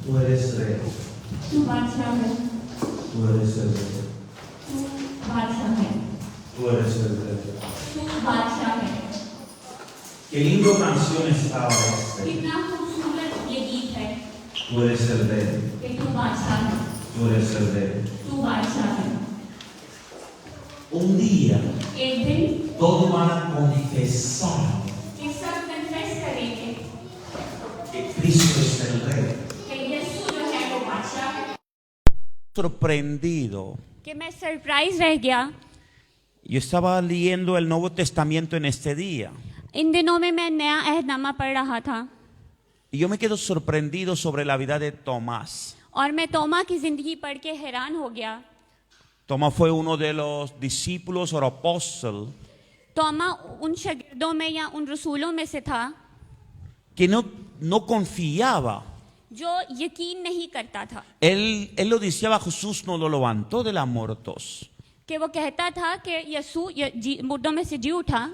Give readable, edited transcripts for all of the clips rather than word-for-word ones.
Tú eres rey. तू बादशाह है, Tú eres el rey. तू बादशाह है, Tú eres el rey. तू बादशाह है। Qué lindo canción estaba esta. कितना खूबसूरत ये गीत है Tú eres el rey. कि तू बादशाह है, Tú eres el rey. तू बादशाह है। Un día एक दिन todos van a confesar ये सब कन्फेस करेंगे que Cristo es el rey. कि यीशु जो है वो बादशाह है। Sorprendido. कि मैं सरप्राइज रह गया। Yo estaba leyendo el Nuevo Testamento en este día. इन दिनों में मैं नया अहदनामा पढ़ रहा था Y yo me quedo sorprendido sobre la vida de Tomás. और मैं तोमा की जिंदगी पढ़ के हैरान हो गया। Tomás fue uno de los discípulos o apóstoles तोमा उन शागिर्दों में या उन रसूलों में से था que no confiaba. जो यकीन नहीं करता था। Él lo decía, Jesús no lo levantó de los muertos. कि वो कहता था कि यीशु मुर्दों में से जी उठा,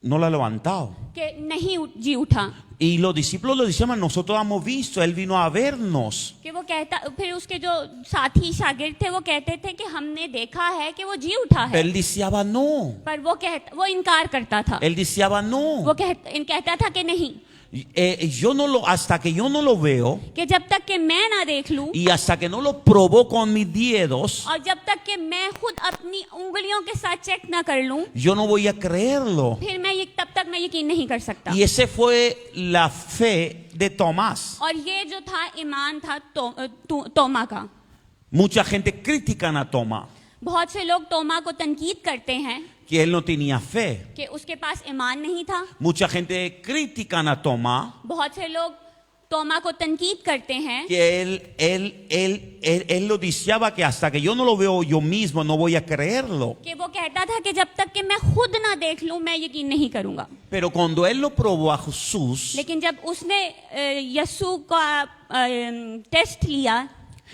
No lo ha levantado. कि नहीं जी उठा। Y los discípulos lo decían, nosotros hemos visto, Él vino a vernos. कि वो कहता, फिर उसके जो साथी शागिर्द थे वो कहते थे कि हमने देखा है कि वो जी उठा है। Él decía, no. पर वो इनकार करता था। Él decía, no. वो कहता था कि नहीं। hasta que yo no lo veo कि जब तक कि मैं ना देख लूं y hasta que no lo probó con mis dedos, और जब तक कि मैं खुद अपनी उंगलियों के साथ चेक ना कर लूं, yo no voy a creerlo. फिर तब तक मैं यकीन नहीं कर सकता। Y ese fue la fe de Tomás. और ये जो था ईमान था तोमा का। Mucha gente critican a Tomás, बहुत से लोग तोमा को तनकीद करते हैं que él no tenía fe. कि उसके पास ईमान नहीं था। Mucha gente critican a Tomás, बहुत से लोग तोमा को तनकीद करते हैं que él lo deseaba que hasta que yo no lo veo yo mismo no voy a creerlo. कि वो कहता था कि जब तक कि मैं खुद ना देख लूं मैं यकीन नहीं करूंगा। Pero cuando él lo probó a Jesús, लेकिन जब उसने यीशु का टेस्ट लिया,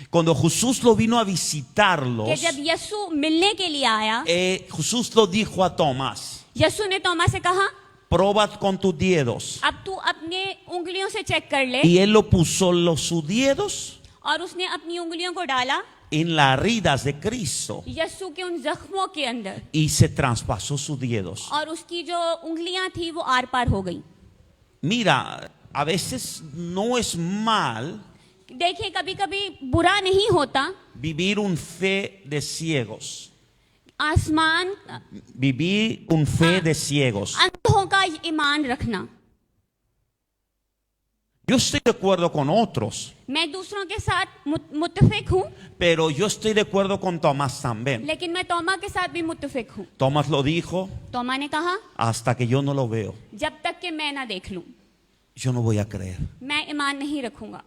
cuando Jesús lo vino a visitarlos, कि जब यीशु मिलने के लिए आया, Jesús lo dijo a Tomás, यीशु ने तोमा से कहा proba con tus dedos. अब तू अपने उंगलियों से चेक कर ले। Y él lo puso sus dedos और उसने अपनी उंगलियों को डाला en las heridas de Cristo यीशु के उन जख्मों के अंदर, y se traspasó sus dedos. और उसकी जो उंगलियां थी वो आर पार हो गई। Mira, a veces no es mal देखिए, कभी कभी बुरा नहीं होता vivir un fe de ciegos. Vivir un fe de ciegos. अंधों का ईमान रखना। Yo estoy de acuerdo con otros, मैं दूसरों के साथ मुत्तफिक हूँ, pero yo estoy de acuerdo con Tomás también. लेकिन मैं तोमा के साथ भी मुत्तफिक हूँ। Tomás lo dijo, तोमा ने कहा hasta que yo no lo veo, जब तक कि मैं ना देख लूं yo no voy a creer. मैं ईमान नहीं रखूंगा।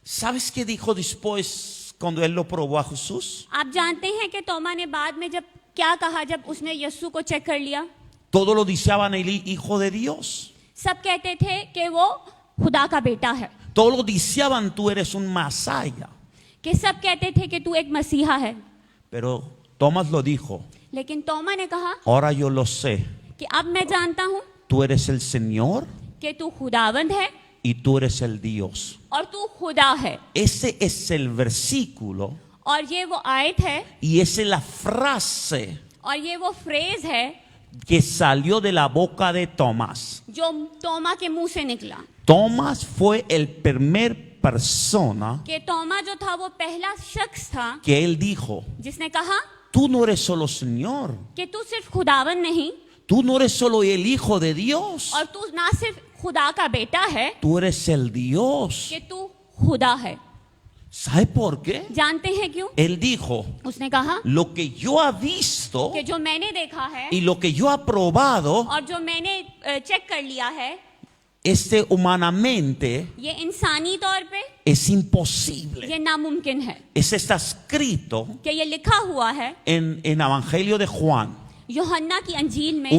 ¿Sabes qué dijo después cuando él lo probó a Jesús? आप जानते हैं कि तोमा ने बाद में जब क्या कहा, जब उसने यीशु को चेक कर लिया? Todos lo deseaban el Hijo de Dios. सब कहते थे कि वो खुदा का बेटा है, Todos lo deseaban, tú eres un Masaya. कि सब कहते थे कि तू एक मसीहा है। Pero Tomás lo dijo, लेकिन तोमा ने कहा ahora yo lo sé, कि अब मैं जानता हूँ tú eres el Señor कि तू खुदावंद है y tú eres el Dios. और तू खुदा है। Ese es el versículo और ये वो आयत है y esa es la frase और ये वो फ्रेज है que salió de la boca de Tomás. जो तोमा के मुंह से निकला। Tomás fue el primer persona कि तोमा जो था वो पहला शख्स था que él dijo, जिसने कहा tú no eres solo Señor, कि तू सिर्फ खुदावन नहीं tú no eres solo el Hijo de Dios, और तू ना सिर्फ खुदा का बेटा है, tú eres el Dios. कि तू खुदा है। ¿Sabe por qué? जानते हैं क्यों? Él dijo, उसने कहा lo que yo he visto कि जो मैंने देखा है y lo que yo he probado, और जो मैंने चेक कर लिया है, humanamente ये इंसानी तौर पे es imposible. ये नामुमकिन है। Eso está escrito कि ये लिखा हुआ है en Evangelio de Juan. यूहन्ना की अंजील में।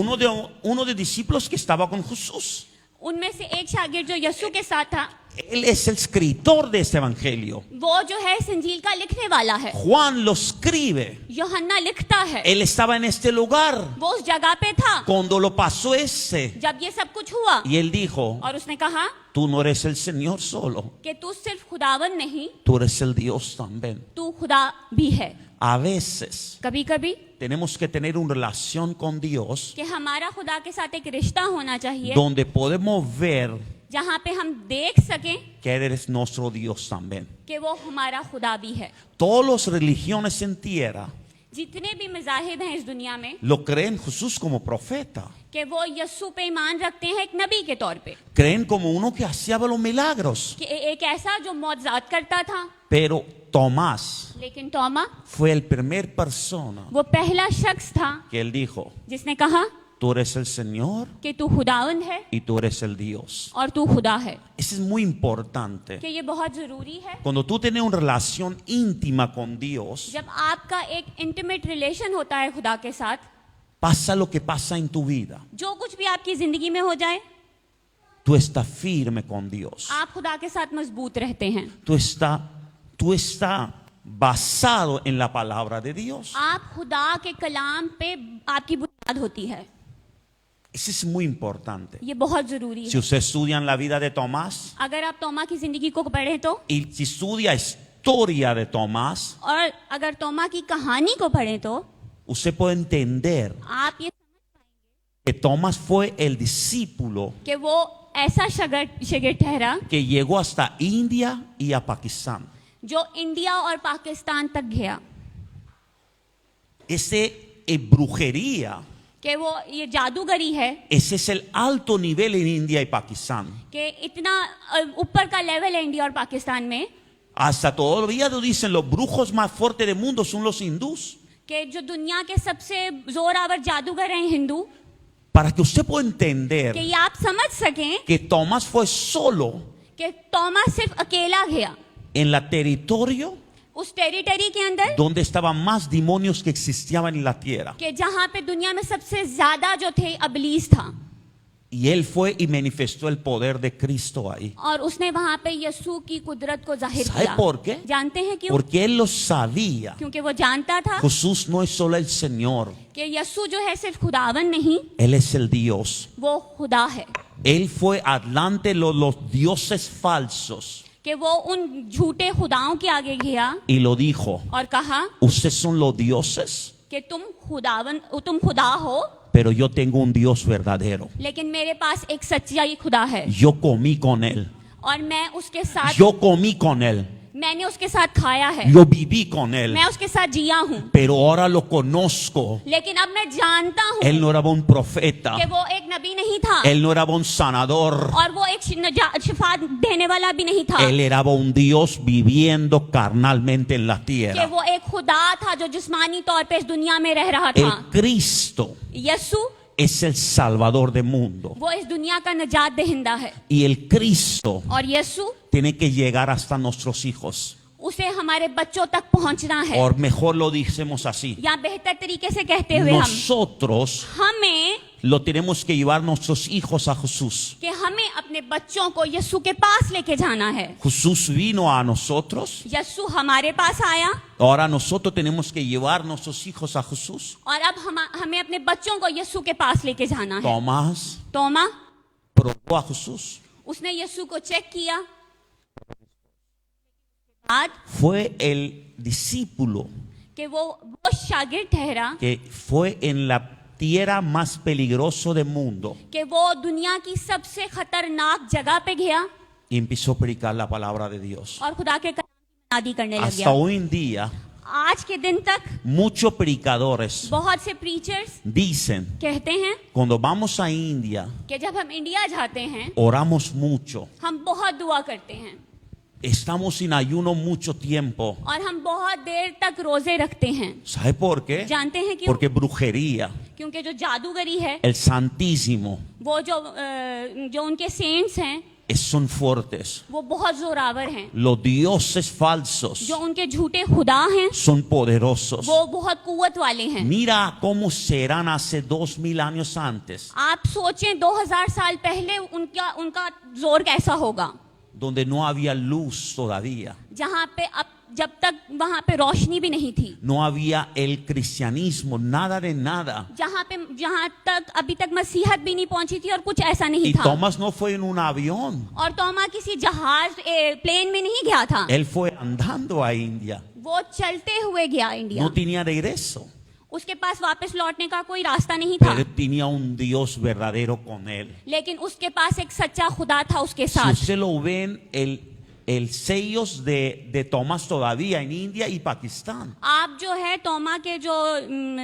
Uno de discípulos que estaba con Jesús. उनमें से एक शागिर्द जो यीशु के साथ था, Él es el escritor de este evangelio. वो जो है इस अंजील का लिखने वाला है। Juan lo escribe. यूहन्ना लिखता है। Él estaba en este lugar वो उस जगह पे था cuando lo pasó ese. जब ये सब कुछ हुआ, Y él dijo, और उसने कहा tú no eres el Señor solo, कि तू सिर्फ खुदावन नहीं, tú eres el Dios también. तू खुदा भी है। A veces कभी कभी tenemos que tener una relación con Dios कि हमारा खुदा के साथ एक रिश्ता होना चाहिए donde podemos ver जहाँ पे हम देख सकें que eres nuestro Dios también. कि वो हमारा खुदा भी है। Todas las religiones en tierra जितने भी मज़ाहिब हैं इस दुनिया में, lo creen Jesús como profeta. कि वो यीशु पे ईमान रखते हैं एक नबी के तौर पे, Creen como uno que hacía los milagros. कि एक ऐसा जो मौजज़ात करता था। Pero Tomás लेकिन तोमा fue el primer persona वो पहला शख्स था que él dijo, जिसने कहा tú eres el Señor कि तू खुदावंद है y tú eres el Dios. और तू खुदा है। Eso es muy importante. कि ये बहुत ज़रूरी है। Cuando tú tienes una relación íntima con Dios, जब आपका एक इंटीमेट रिलेशन होता है खुदा के साथ, pasa lo que pasa en tu vida. जो कुछ भी आपकी जिंदगी में हो जाए, Tú estás firme con Dios. आप खुदा के साथ मजबूत रहते हैं। Tú estás basado en la palabra de Dios. आप खुदा के कलाम पे आपकी बुनियाद होती है। Eso es muy importante. ये बहुत जरूरी Si है। usted estudia la vida de Tomás अगर आप तोमा की जिंदगी को पढ़े तो, y si estudia historia de Tomás, और अगर तोमा की कहानी को पढ़े तो, usted puede entender आप ये que Tomás fue el discípulo कि वो ऐसा शागिर्द ठहरा que llegó hasta India y a Pakistán. जो इंडिया और पाकिस्तान तक गया, Ese brujería, कि वो ये जादूगरी है, ese es el alto nivel en India y Pakistán. कि इतना ऊपर का लेवल है इंडिया और पाकिस्तान में, Hasta todavía lo dicen, los brujos más fuertes del mundo son los hindús. कि जो दुनिया के सबसे जोरावर जादूगर हैं Hindu, Para que usted pueda कि entender ये आप समझ सकें que Tomás fue solo कि तोमस सिर्फ अकेला गया en la territorio उस टेरिटरी के अंदर, donde estaban más demonios que existían en la tierra. कि जहां पे दुनिया में सबसे ज्यादा जो थे अबलीस था, Y él fue y manifestó el poder de Cristo ahí. और उसने वहां पे यीशु की कुदरत को जाहिर ¿Sabe किया। por qué? जानते हैं क्यों? Porque él lo sabía. क्योंकि वो जानता था Jesús no es solo el Señor, कि यीशु जो है सिर्फ खुदावन नहीं, Él es el Dios. वो खुदा है, Él fue adelante de los dioses falsos कि वो उन झूठे खुदाओं के आगे गया y lo dijo, और कहा ustedes son los dioses, कि तुम खुदा हो, pero yo tengo un Dios verdadero. लेकिन मेरे पास एक सच्चाई खुदा है, Yo comí con Él, और मैं उसके साथ yo comí con Él, मैंने उसके साथ खाया है, yo viví con Él, मैं उसके साथ जिया हूँ, pero ahora lo conozco. लेकिन अब मैं जानता हूँ Él no era un profeta, कि वो एक नबी नहीं था, Él no era un sanador, और वो एक शिफा देने वाला भी नहीं था, Él era un Dios viviendo carnalmente en la कि tierra. वो एक खुदा था जो जिस्मानी तौर पे इस दुनिया में रह रहा El था। Cristo यीशु es el Salvador del mundo. वो इस दुनिया का निजात दहिंदा है, Y el Cristo और यीशु tiene que llegar hasta nuestros hijos. उसे हमारे बच्चों तक पहुंचना है, O mejor lo decimos así. या बेहतर तरीके से कहते हुए Nosotros हमें lo tenemos que llevar nuestros hijos a Jesús. कि हमें अपने बच्चों को यीशु के पास लेके जाना है। Jesús vino a nosotros. यीशु हमारे पास आया, Ahora nosotros tenemos que llevar nuestros hijos a Jesús. और अब हमें अपने बच्चों को यीशु के पास लेके जाना है। Tomás तोमा, probó a Jesús. उसने यीशु को चेक किया, बाद Fue el discípulo कि वो शागिर्द ठहरा, que fue en la tierra más peligroso del mundo कि वो दुनिया की सबसे खतरनाक जगह पे गया y empezó a predicar la palabra de Dios. और खुदा के कलाम की मनादी करने लग Hasta गया। hoy en día, आज के दिन तक muchos predicadores बहुत से प्रीचर्स dicen, कहते हैं cuando vamos a India, कि जब हम इंडिया जाते हैं oramos mucho, हम बहुत दुआ करते हैं, estamos sin ayuno mucho tiempo. और हम बहुत देर तक रोजे रखते हैं। ¿Sabe por qué? जानते हैं क्यों? Porque brujería, क्योंकि जो जादूगरी है, el Santísimo, वो जो उनके सेंट्स हैं, son fuertes. वो बहुत जोरावर हैं, Los dioses falsos जो उनके झूठे खुदा हैं, son poderosos. वो बहुत कुवत वाले हैं। Mira cómo serán hace 2000 años antes, आप सोचें 2000 साल पहले उनका जोर कैसा होगा, donde no había luz todavía, जहाँ पे अब जब तक वहाँ पे रोशनी भी नहीं थी, no había el cristianismo, nada de nada. जहाँ तक अभी तक मसीहत भी नहीं पहुंची थी और कुछ ऐसा नहीं Y था। Tomás no fue en un avión, और तोमा किसी जहाज प्लेन में नहीं गया था, él fue andando a India, वो चलते हुए गया इंडिया। no tenía regreso, उसके पास वापस लौटने का कोई रास्ता नहीं pero था, él tenía un Dios verdadero con él. लेकिन उसके पास एक सच्चा खुदा था उसके Si साथ। usted lo ven, el sellos de Tomás todavía en India y Pakistán. आप जो है तोमा के जो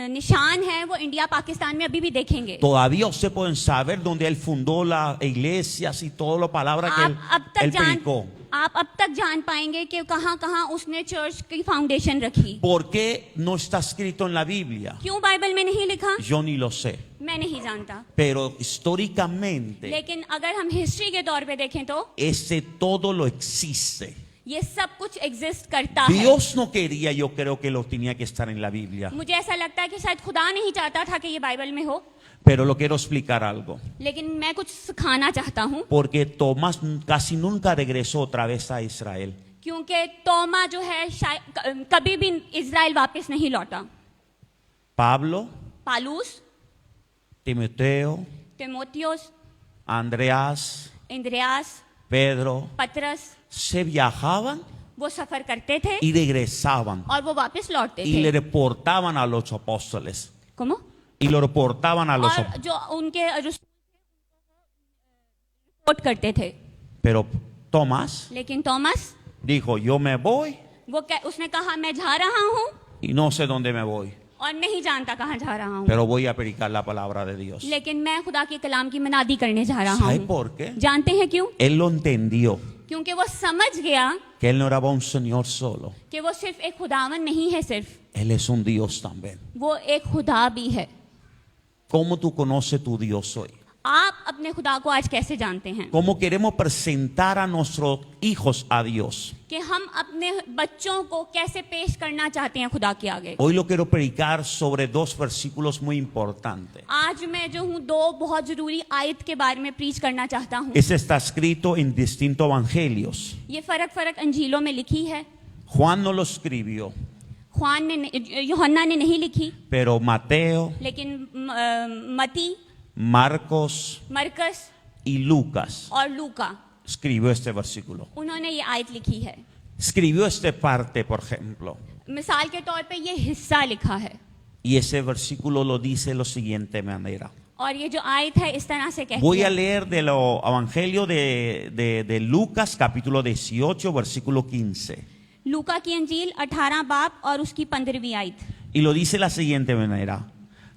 निशान है वो इंडिया पाकिस्तान में अभी भी देखेंगे। Todavía usted pueden saber dónde él fundó las iglesias y todas las palabras que él predicó. आप अब तक जान पाएंगे कि कहाँ कहाँ उसने चर्च की फाउंडेशन रखी। ¿Por qué no está escrito en la Biblia? क्यों बाइबल में नहीं लिखा, Yo ni lo sé. मैं नहीं जानता, Pero históricamente, लेकिन अगर हम हिस्ट्री के तौर पे देखें तो ese todo lo existe. ये सब कुछ एग्जिस्ट करता है। Dios no quería, yo creo que lo tenía que estar en la Biblia. मुझे ऐसा लगता है कि शायद खुदा नहीं चाहता था कि ये बाइबल में हो, Pero lo quiero explicar algo. लेकिन मैं कुछ सिखाना चाहता हूँ। Porque Tomás casi nunca regresó otra vez a Israel. क्योंकि तोमा जो है शायद कभी भी इजराइल वापस नहीं लौटा। Pablo, पालूस, Timoteo, तिमोथियोस, Andreas, इंद्रियास, Pedro, पतरस, se viajaban वो सफर करते थे y regresaban और वो वापस लौटते y le थे। reportaban a los apóstoles ¿Cómo? y lo reportaban a los और जो उनके सपोर्ट करते थे। Pero Tomás लेकिन Thomas dijo, yo me voy उसने कहा मैं जा रहा हूँ y no sé dónde me voy, और नहीं जानता कहाँ जा रहा हूँ, pero voy a predicar la palabra de Dios. लेकिन मैं खुदा के कलाम की मनादी करने जा रहा ¿Sabe हूँ। por qué? जानते हैं क्यों? Él lo entendió, क्योंकि वो समझ गया que él no era un Señor solo, कि वो सिर्फ एक खुदावन नहीं है, सिर्फ él es un Dios también. वो एक खुदा भी है। ¿Cómo tú conoces tu Dios hoy? आप अपने खुदा को आज कैसे जानते हैं? ¿Cómo queremos presentar a nuestros hijos a Dios? कि हम अपने बच्चों को कैसे पेश करना चाहते हैं खुदा के आगे। Hoy lo quiero predicar sobre dos versículos muy importantes. आज मैं जो हूँ दो बहुत जरूरी आयत के बारे में प्रीच करना चाहता हूँ। Este está escrito en distintos evangelios. ये फर्क अंजीलों में लिखी है। Juan no lo escribió, यूहन्ना ने नहीं लिखी, pero Mateo, लेकिन मती, Marcos मरकस y Lucas और लूका escribió este versículo. उन्होंने ये आयत लिखी है। Escribió esta parte, por ejemplo, मिसाल के तौर पे ये हिस्सा लिखा है y ese versículo lo dice de la siguiente manera. और ये जो आयत है इस तरह से कहती Voy a है। leer del Evangelio de Lucas, capítulo 18, versículo 15. लूका की अंजील 18 बाब और उसकी 15वीं आयत। Y lo dice de la siguiente manera: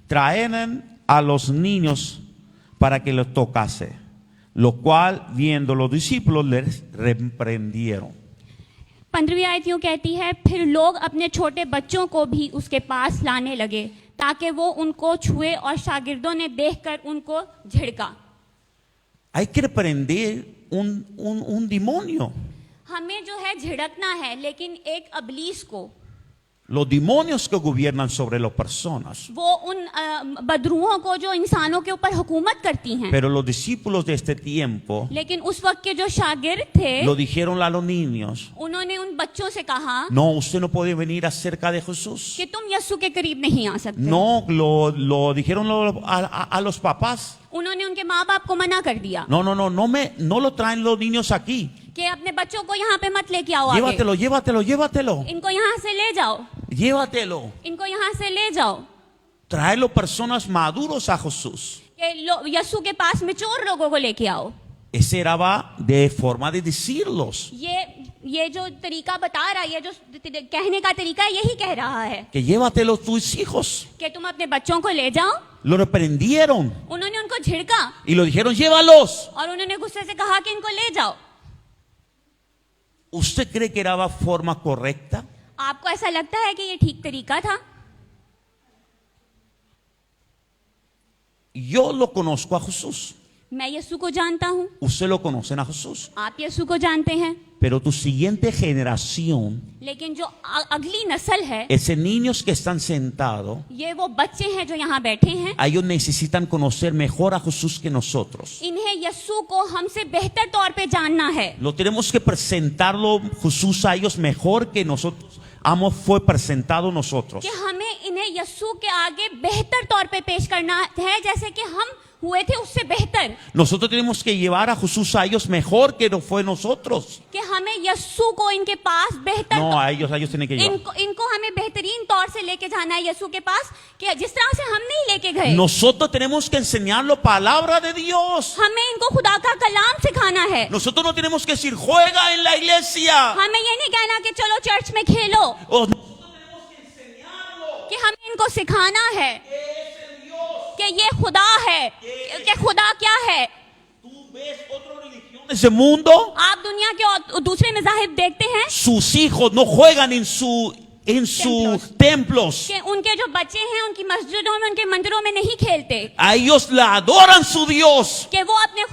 traen a los niños para que los tocase, lo cual viendo los discípulos les reprendieron. 15वीं आयत यूं कहती है, फिर लोग अपने छोटे बच्चों को भी उसके पास लाने लगे ताकि वो उनको छुए और शागिर्दों ने देखकर उनको झिड़का। Hay que reprender un demonio. हमें जो है झिड़कना है, लेकिन एक अबलीस को, Los demonios que gobiernan sobre las personas. वो उन बदरूहों को जो इंसानों के ऊपर हुकूमत करती हैं। Pero los discípulos de este tiempo लेकिन उस वक्त के जो शागिर्द थे lo dijeron a los niños: उन्होंने उन बच्चों से कहा no, usted no puede venir acerca de Jesús. कि तुम यस्सु के करीब नहीं आ सकते। No, lo dijeron a los papás. उन्होंने उनके माँ बाप को मना कर दिया No lo traen los niños aquí. कि अपने बच्चों को यहाँ पे मत लेके आओ आगे, Llévatelo. इनको यहाँ से ले जाओ, Llévatelo. इनको यहाँ से ले जाओ। Traerlo personas maduros a Jesús. कि यस्सु के पास मैच्योर लोगों को लेके आओ। Ese era de forma de decirlos. ये जो तरीका बता रहा है, ये जो कहने का तरीका है, यही कह रहा है Que llévatelo tus hijos. कि तुम अपने बच्चों को ले जाओ। Lo reprendieron उन्होंने उनको झिड़का y lo dijeron: llévalos. और उन्होंने गुस्से से कहा कि इनको ले जाओ। ¿Usted cree que era forma correcta? आपको ऐसा लगता है कि ये ठीक तरीका था? Yo lo conozco a Jesús. मैं यीशु को जानता हूँ, Usted lo conocen a Jesús. आप यीशु को जानते हैं, Pero tu siguiente generación, लेकिन जो अगली नस्ल है, esos niños que están sentados, ये वो बच्चे हैं जो यहाँ बैठे हैं, ellos necesitan conocer mejor a Jesús que nosotros. इन्हें यीशु को हमसे बेहतर तौर पे जानना है। Lo tenemos que presentarlo Jesús a ellos mejor que nosotros fue presentado nosotros. कि हमें इन्हें यीशु के आगे बेहतर तौर पे पेश करना है, जैसे कि हम हुए थे उससे बेहतर। Nosotros tenemos que llevar a Jesús a ellos mejor que no fue nosotros. कि हमें यीशु को इनके पास बेहतर No, a ellos tienen que llevar. इनको हमें बेहतरीन तौर से लेके जाना है यीशु के पास, कि जिस तरह से हम नहीं लेके गए। Nosotros tenemos que enseñarlo palabra de Dios. हमें इनको खुदा का कलाम सिखाना है। Nosotros no tenemos que decir juega en la iglesia. हमें ये नहीं कहना कि चलो चर्च में खेलो, O nosotros tenemos que enseñarlo. कि हमें इनको सिखाना है Que es el Dios. कि ये खुदा है, कि खुदा क्या है। Tú ves otra religión de ese mundo. आप दुनिया के और दूसरे मज़ाहिब देखते हैं Sus hijos no juegan en sus templos. कि उनके जो बच्चे हैं उनकी मस्जिदों में, उनके मंदिरों में नहीं खेलते, A ellos la adoran su Dios. कि वो अपने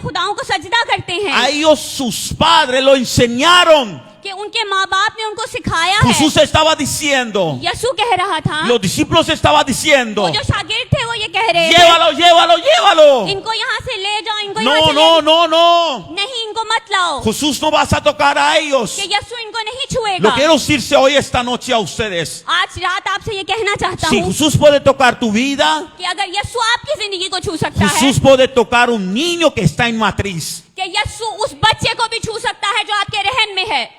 खुदाओं को सजदा करते हैं, A ellos sus padres lo enseñaron. कि उनके माँ बाप ने उनको सिखाया है। Jesús estaba diciendo, यीशु कह रहा था, los discípulos estaban diciendo, वो जो शागिर्द थे वो ये कह रहे थे, llévalo. इनको यहाँ से ले जाओ, इनको यहाँ No, से no, no, no. नहीं, इनको मत लाओ, Jesús no vas a tocar a ellos. कि यीशु इनको नहीं Lo छुएगा। quiero decirse hoy esta noche a ustedes. आज रात आपसे ये कहना चाहता Si हूँ Jesús puede tocar tu vida, कि अगर यीशु आपकी जिंदगी को छू सकता है, Jesús puede tocar un niño que está en matriz. कि यीशु उस बच्चे को भी छू सकता है जो आपके रहम में है।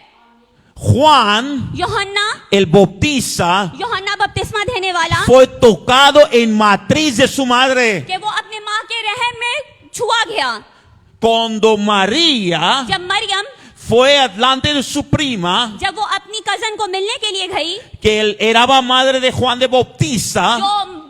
Juan, यूहन्ना el bautista, बपतिस्मा देने वाला, fue tocado en matriz de su madre. कि वो अपने माँ के रहम में छुआ गया। Cuando María जब Maryam fue delante de su prima, जब वो अपनी कजन को मिलने के लिए गई, que él era madre de Juan de Bautista, जो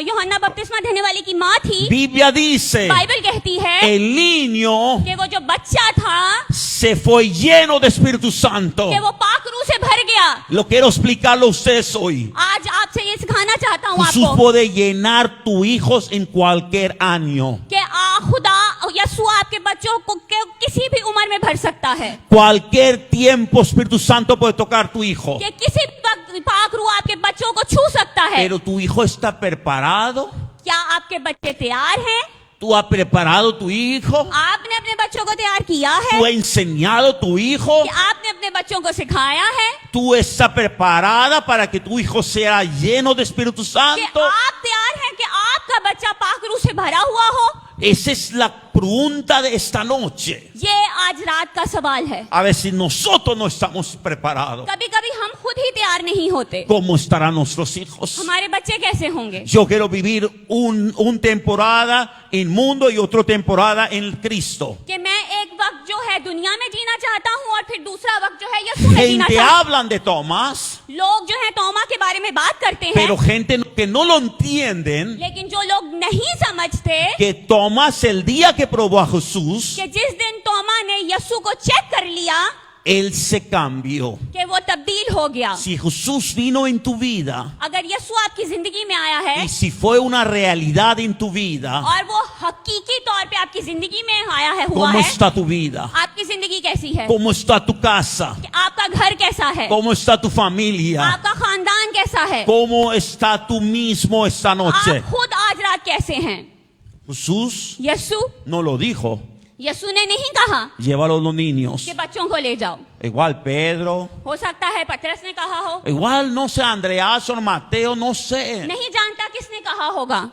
यूहन्ना बपतिस्मा देने वाली की माँ थी, Biblia dice, बाइबल कहती है el niño कि वो जो बच्चा था se fue lleno de Espíritu Santo. कि वो पाक रूह से भर गया। Lo quiero explicarlo a ustedes hoy. आज आपसे ये सिखाना चाहता हूँ Jesús आपको puede llenar tus hijos en cualquier año. कि खुदा यीशु आपके बच्चों को किसी भी उम्र में भर सकता है, Cualquier tiempo Espíritu Santo puede tocar tu hijo. कि किसी वक्त पाक रूह आपके बच्चों को छू सकता है। Pero tu hijo está preparado. क्या आपके बच्चे तैयार हैं? Tú has preparado tu hijo. आपने अपने बच्चों को तैयार किया है? Tú has enseñado tu hijo. कि आपने अपने बच्चों को सिखाया है Tú estás preparada para que tu hijo sea lleno de Espíritu कि Santo. आप तैयार हैं कि आपका बच्चा पाक रूह से भरा हुआ हो? Esa es la pregunta de esta noche. ये आज रात का सवाल है। A ver si nosotros no estamos preparados. कभी कभी हम खुद ही तैयार नहीं होते। ¿Cómo estarán nuestros hijos? हमारे बच्चे कैसे होंगे? Yo quiero vivir un temporada en mundo y otra temporada en Cristo. कि मैं एक वक्त जो है दुनिया में जीना चाहता हूँ और फिर दूसरा वक्त जो है यीशु में जीना Gente चाहता हूँ। hablan de Tomás, लोग जो है तोमा के बारे में बात करते हैं, pero gente que no lo entienden, लेकिन जो लोग नहीं समझते que Tomás el día que probó a Jesús, कि जिस दिन तोमा ने यीशु को चेक कर लिया él se cambió. कि वो तब्दील हो गया। Si Jesús vino en tu vida अगर यीशु आपकी जिंदगी में आया है y si fue una realidad en tu vida, और वो हकीकी तौर पे आपकी जिंदगी में आया है, हुआ ¿cómo है, está tu vida? आपकी जिंदगी कैसी है? ¿Cómo está tu casa? कि आपका घर कैसा है? ¿Cómo está tu familia? आपका खानदान कैसा है? ¿Cómo está tú mismo esta noche? आप खुद आज रात कैसे हैं? Jesús यीशु no lo dijo. यीशु ने नहीं कहा Llévalo a los niños. कि बच्चों को ले जाओ। Igual Pedro. हो सकता है पतरस ने कहा हो, Igual no sé, Andreas o Mateo, no sé. नहीं जानता किसने कहा होगा,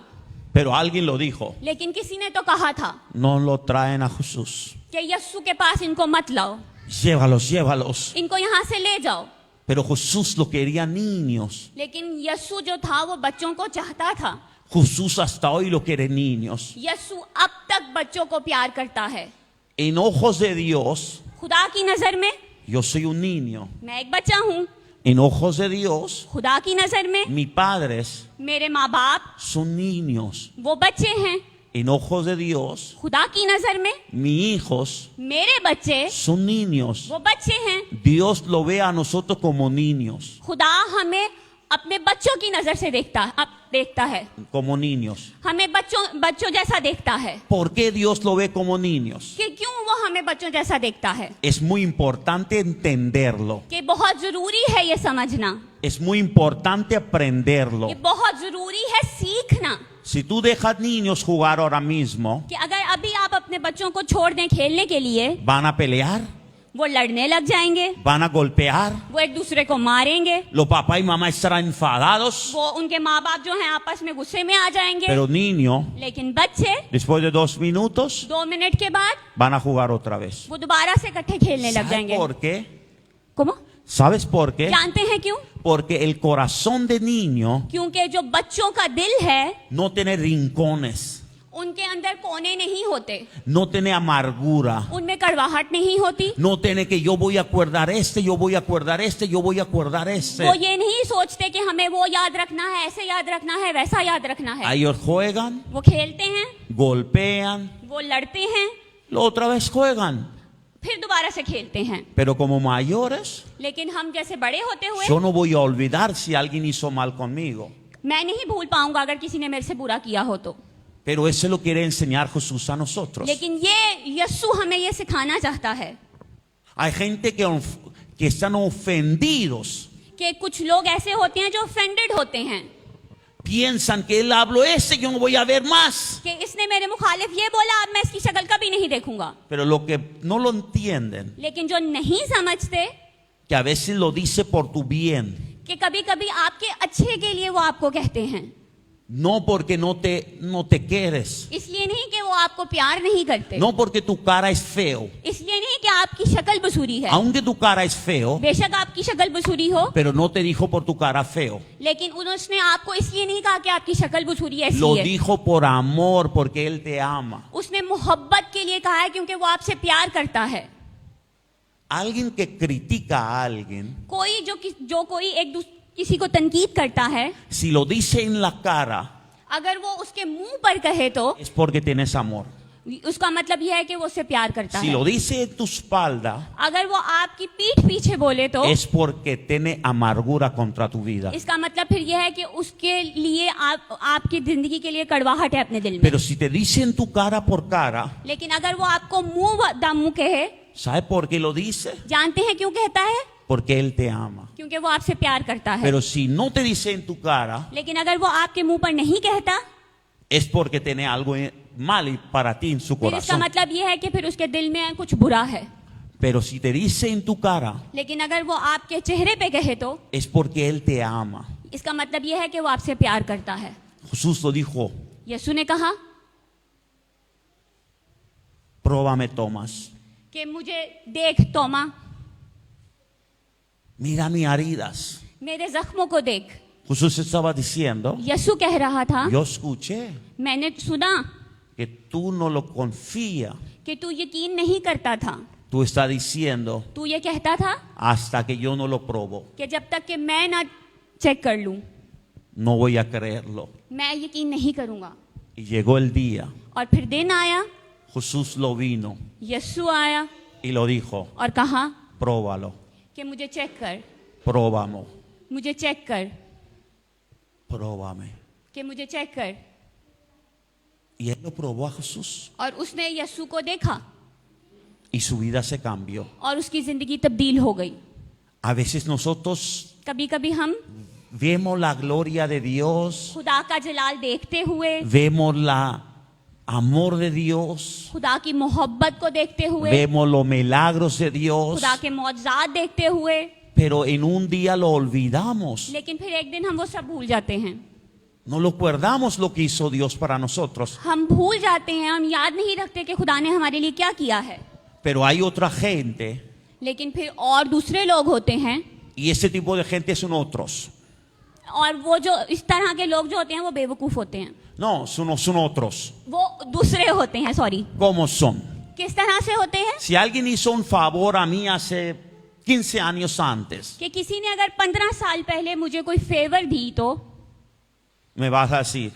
Pero alguien lo dijo. लेकिन किसी ने तो कहा था No lo traen a Jesús. कि यीशु के पास इनको मत लाओ, Llévalos, llévalos. इनको यहाँ से ले जाओ। Pero Jesús lo quería niños. लेकिन यीशु जो था वो बच्चों को चाहता था। Jesús hasta hoy lo quiere niños. यीशु अब तक बच्चों को प्यार करता है। En ojos de Dios, खुदा की नजर में yo soy un niño. मैं एक बच्चा हूँ, En ojos de Dios, खुदा की नजर में mis padres मेरे माँ बाप son niños. वो बच्चे हैं। En ojos de Dios, खुदा की नजर में mis hijos मेरे बच्चे son niños. वो बच्चे हैं। Dios lo ve a nosotros como niños. खुदा हमें अपने बच्चों की नजर से देखता है, Como niños. हमें बच्चों जैसा देखता है। ¿Por qué Dios lo ve como niños? कि क्यों वो हमें बच्चों जैसा देखता है? Es muy importante entenderlo. कि बहुत जरूरी है ये समझना, Es muy importante aprenderlo. कि बहुत जरूरी है सीखना। Si tú dejas niños jugar ahora mismo, कि अगर अभी आप अपने बच्चों को छोड़ दें खेलने के लिए, van a pelear, वो लड़ने लग जाएंगे, van a golpear, वो एक दूसरे को मारेंगे, los papás y mamás estarán enfadados, वो उनके माँ बाप जो हैं आपस में गुस्से में आ जाएंगे। pero niños, लेकिन बच्चे después de 2 minutos, 2 मिनट के बाद van a jugar otra vez. वो दोबारा से इकट्ठे खेलने लग ¿Sabes जाएंगे। por qué? ¿Cómo? ¿Sabes por qué? जानते हैं क्यों? Porque el corazón de niño क्योंकि जो बच्चों का दिल है no tiene rincones, उनके अंदर कोने नहीं होते, no tiene amargura, उनमें कड़वाहट नहीं होती। no tiene que yo voy a acordar este, yo voy a acordar este, yo voy a acordar este. वो ये नहीं सोचते कि हमें वो याद रखना है, ऐसे याद रखना है, वैसा याद रखना है। Ellos juegan, वो खेलते हैं, golpean, वो लड़ते हैं, lo otra vez juegan. फिर दोबारा से खेलते हैं। Pero como mayores, लेकिन हम जैसे बड़े होते हुए yo no voy a olvidar si alguien hizo mal conmigo. मैं नहीं भूल पाऊंगा अगर किसी ने मेरे से बुरा किया हो तो। Pero eso lo quiere enseñar Jesús a nosotros. लेकिन ये यीशु हमें ये सिखाना चाहता है Hay gente que están ofendidos. कि कुछ लोग ऐसे होते हैं जो ऑफेंडेड होते हैं Piensan que él habló ese, yo no voy a ver más. कि इसने मेरे मुखालिफ ये बोला, अब मैं इसकी शक्ल कभी नहीं देखूंगा। Pero lo que no lo entienden, लेकिन जो नहीं समझते que a veces lo dice por tu bien. कि कभी कभी आपके अच्छे के लिए वो आपको कहते हैं। No porque no te quieres. इसलिए नहीं कि वो आपको प्यार नहीं करते, No porque tu cara es feo. इसलिए नहीं कि आपकी शक्ल बसूरी है। Aunque tu cara es feo, बेशक आपकी शक्ल बसूरी हो, pero no te dijo por tu cara feo. लेकिन उन्होंने आपको इसलिए नहीं कहा कि आपकी शक्ल बसूरी है, Lo इसलिए dijo por amor, porque Él te ama. उसने मोहब्बत के लिए कहा है, क्योंकि वो आपसे प्यार करता है। Alguien que critica a alguien, कोई जो कोई किसी को तनकीद करता है, si lo dice en la cara, अगर वो उसके मुंह पर कहे तो es porque tienes amor. उसका मतलब यह है कि वो उससे प्यार करता Si है। lo dice en tu espalda, अगर वो आपकी पीठ पीछे बोले तो es porque tiene amargura contra tu vida. इसका मतलब फिर यह है कि उसके लिए आपकी जिंदगी के लिए कड़वाहट है अपने दिल में। Pero si te dice en tu cara por cara, लेकिन अगर वो आपको मुंह दामू कहे, ¿sabes por qué lo dice? जानते हैं क्यों कहता है? Porque Él te ama. क्योंकि वो आपसे प्यार करता है। Pero si no te dice en tu cara, लेकिन अगर वो आपके मुंह पर नहीं कहता, es porque tiene algo mal para ti en su फिर इसका corazón. मतलब यह है कि फिर उसके दिल में कुछ बुरा है। Pero si te dice en tu cara, लेकिन अगर वो आपके चेहरे पे कहे तो es porque Él te ama. इसका मतलब यह है कि वो आपसे प्यार करता है। Jesús lo dijo, यीशु ने कहा pruébame, Tomás. कि मुझे देख तोमा, Mira mis heridas. मेरे जख्मों को देख। Jesús estaba diciendo, यीशु कह रहा था, yo escuché मैंने सुना que tú no lo confías. कि तू यकीन नहीं करता था। Tú estás diciendo, तू ये कहता था hasta que yo no lo probo, कि जब तक कि मैं ना चेक कर लूं, no voy a creerlo. मैं यकीन नहीं करूंगा। Y llegó el día, और फिर दिन आया, Jesús lo vino यीशु आया y lo dijo, और कहा próbalo, कि मुझे चेक कर, próbame, मुझे चेक कर, próbame. कि मुझे चेक कर। Y él lo probó a Jesús और उसने यीशु को देखा y su vida se cambió. और उसकी जिंदगी तब्दील हो गई। A veces nosotros कभी कभी हम vemos la gloria de Dios, खुदा का जलाल देखते हुए, vemos la amor de Dios, खुदा की मोहब्बत को देखते हुए, vemos los milagros de Dios, खुदा के मौजज़ात देखते हुए, pero en un día lo olvidamos. लेकिन फिर एक दिन हम वो सब भूल जाते हैं। No lo recordamos lo que hizo Dios para nosotros. हम भूल जाते हैं, हम याद नहीं रखते कि खुदा ने हमारे लिए क्या किया है। Pero hay otra gente, लेकिन फिर और दूसरे लोग होते हैं, y ese tipo de gente son otros. और वो जो इस तरह के लोग जो होते हैं वो बेवकूफ होते हैं। No, son otros. वो दूसरे होते हैं, सॉरी। ¿Cómo son? किस तरह से होते हैं? Si alguien hizo un favor a mí hace 15 años antes, कि किसी ने अगर 15 साल पहले मुझे कोई फेवर दी तो me vas a decir,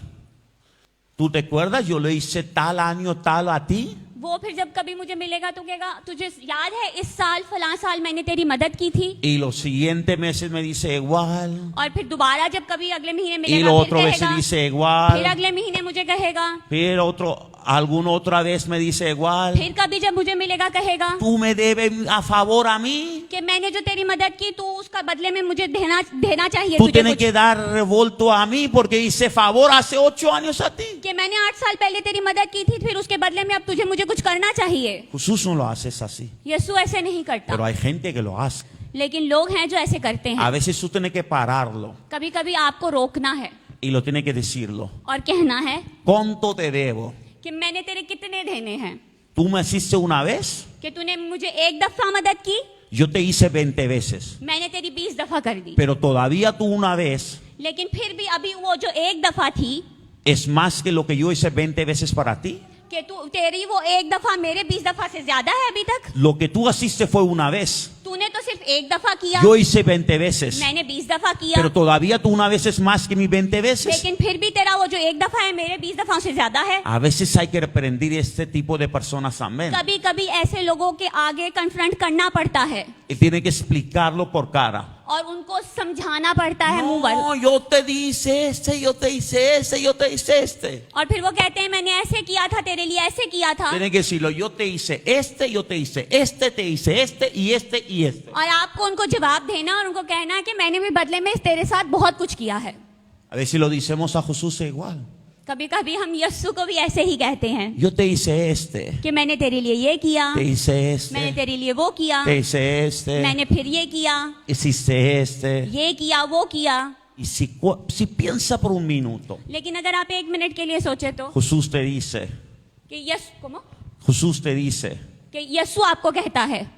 ¿tú te acuerdas? Yo le hice tal año tal a ti. वो फिर जब कभी मुझे मिलेगा तो कहेगा, तुझे याद है इस साल फलां साल मैंने तेरी मदद की थी? Y los siguientes meses me dice igual. और फिर दोबारा जब कभी अगले महीने Y मिलेगा lo फिर otro veces कहेगा, dice फिर igual. अगले महीने मुझे कहेगा, Pero alguna otra vez me dice igual. फिर कभी जब मुझे मिलेगा कहेगा Tú me debes a favor a mí. कि मैंने जो तेरी मदद की तो उसका बदले में मुझे देना चाहिए Tú तुझे tienes कुछ। que dar revolto a mí porque hice favor hace 8 años a ti. कि मैंने 8 साल पहले तेरी मदद की थी, फिर उसके बदले में अब तुझे मुझे कुछ करना चाहिए। Jesús no lo hace así. यीशु ऐसे नहीं करता, Pero hay gente que lo hace. लेकिन लोग हैं जो ऐसे करते A हैं। veces tú tienes que pararlo कभी कभी आपको रोकना है y lo tienes que decirlo. और कहना है ¿Cuánto te debo? कि मैंने तेरे कितने देने हैं। Tú me hiciste una vez, कि तूने मुझे एक दफा मदद की, yo te hice 20 veces. मैंने तेरी 20 दफा कर दी। Pero todavía tú una vez लेकिन फिर भी अभी वो जो एक दफा थी, es más que lo que yo hice 20 veces para ti. कि तेरी वो एक दफा मेरे 20 दफा से ज्यादा है अभी तक। Lo que tú hiciste fue una vez. तूने तो सिर्फ एक दफा किया, Yo hice 20 veces. मैंने 20 दफा किया। Pero todavía tú una vez es más que mis 20 veces. लेकिन फिर भी तेरा वो जो एक दफा है मेरे 20 दफा से ज्यादा है। A veces hay que reprender este tipo de personas también. कभी कभी ऐसे लोगों के आगे कन्फ्रंट करना पड़ता है Y tiene que explicarlo por cara. और उनको समझाना पड़ता है मुंह पर। No, yo te hice este, yo te hice este, yo te hice este. और फिर वो कहते हैं मैंने ऐसे किया था तेरे लिए, ऐसे किया था। Tiene que decirlo, yo te hice este, yo te hice este, te hice este y este y este. और आपको उनको जवाब देना और उनको कहना है कि मैंने भी बदले में तेरे साथ बहुत कुछ किया है। A ver si lo decimos a Jesús igual. कभी कभी हम यस्सु को भी ऐसे ही कहते हैं Yo te hice este, कि मैंने तेरे लिए ये किया, te hice मैंने este, तेरे लिए वो किया, te hice este, मैंने फिर ये किया, hiciste este. ये किया, वो किया। Y si piensa por un minuto, लेकिन अगर आप 1 मिनट के लिए सोचे तो Jesús te dice, कि ¿cómo? Jesús te dice, कि यीशु आपको कहता है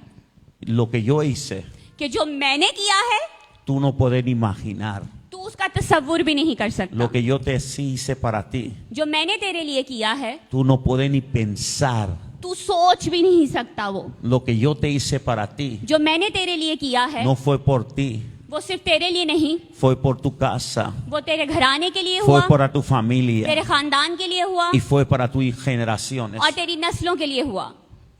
lo que yo hice, कि जो मैंने किया है tú no puedes ni imaginar. तू उसका तसव्वुर भी नहीं कर सकता। Lo que yo te hice para ti, जो मैंने तेरे लिए किया है tú no puedes ni pensar. तू सोच भी नहीं सकता। वो Lo que yo te hice para ti जो मैंने तेरे लिए किया है no fue por ti, वो सिर्फ तेरे लिए नहीं, fue por tu casa, वो तेरे घराने के लिए fue हुआ, para tu familia तेरे खानदान के लिए हुआ y fue para tus generaciones. और तेरी नस्लों के लिए हुआ।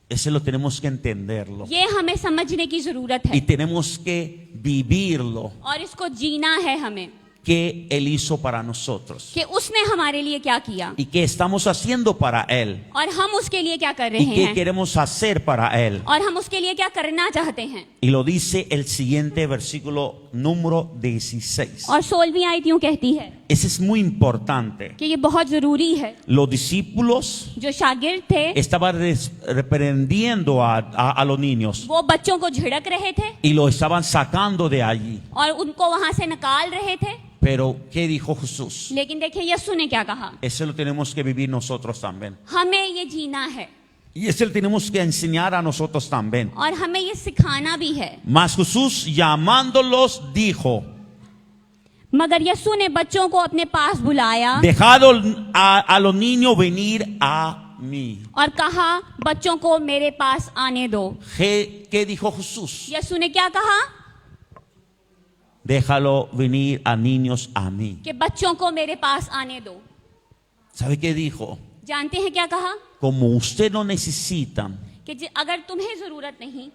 Eso lo tenemos que entenderlo ये हमें समझने की जरूरत y है tenemos que vivirlo. और इसको जीना है हमें ¿Qué Él hizo para nosotros? कि उसने हमारे लिए क्या किया ¿Y qué estamos haciendo para Él? और हम उसके लिए क्या कर ¿Y रहे qué हैं queremos hacer para Él? और हम उसके लिए क्या करना चाहते हैं। Y lo dice el siguiente versículo número 16. और 16वीं आयत यूं कहती है Ese es muy importante. कि ये बहुत जरूरी है। Los discípulos जो शागिर्द थे estaban reprendiendo a los niños वो बच्चों को झिड़क रहे थे y lo estaban sacando de allí. और उनको वहां से निकाल रहे थे। Pero, ¿qué dijo Jesús? लेकिन देखिए यीशु ने क्या कहा, Eso lo tenemos que vivir nosotros también. हमें ये जीना है Y eso lo tenemos que enseñar a nosotros también. और हमें ये सिखाना भी है। Mas Jesús llamándolos dijo, मगर यीशु ने बच्चों को अपने पास बुलाया dejad a los niños venir a mí. और कहा बच्चों को मेरे पास आने दो। ¿Qué dijo Jesús? यीशु ने क्या कहा Déjalo venir a niños a mí. कि बच्चों को मेरे पास आने दो। ¿Sabe qué dijo? जानते हैं क्या कहा Como usted lo necesitan, कि अगर तुम्हें जरूरत नहीं,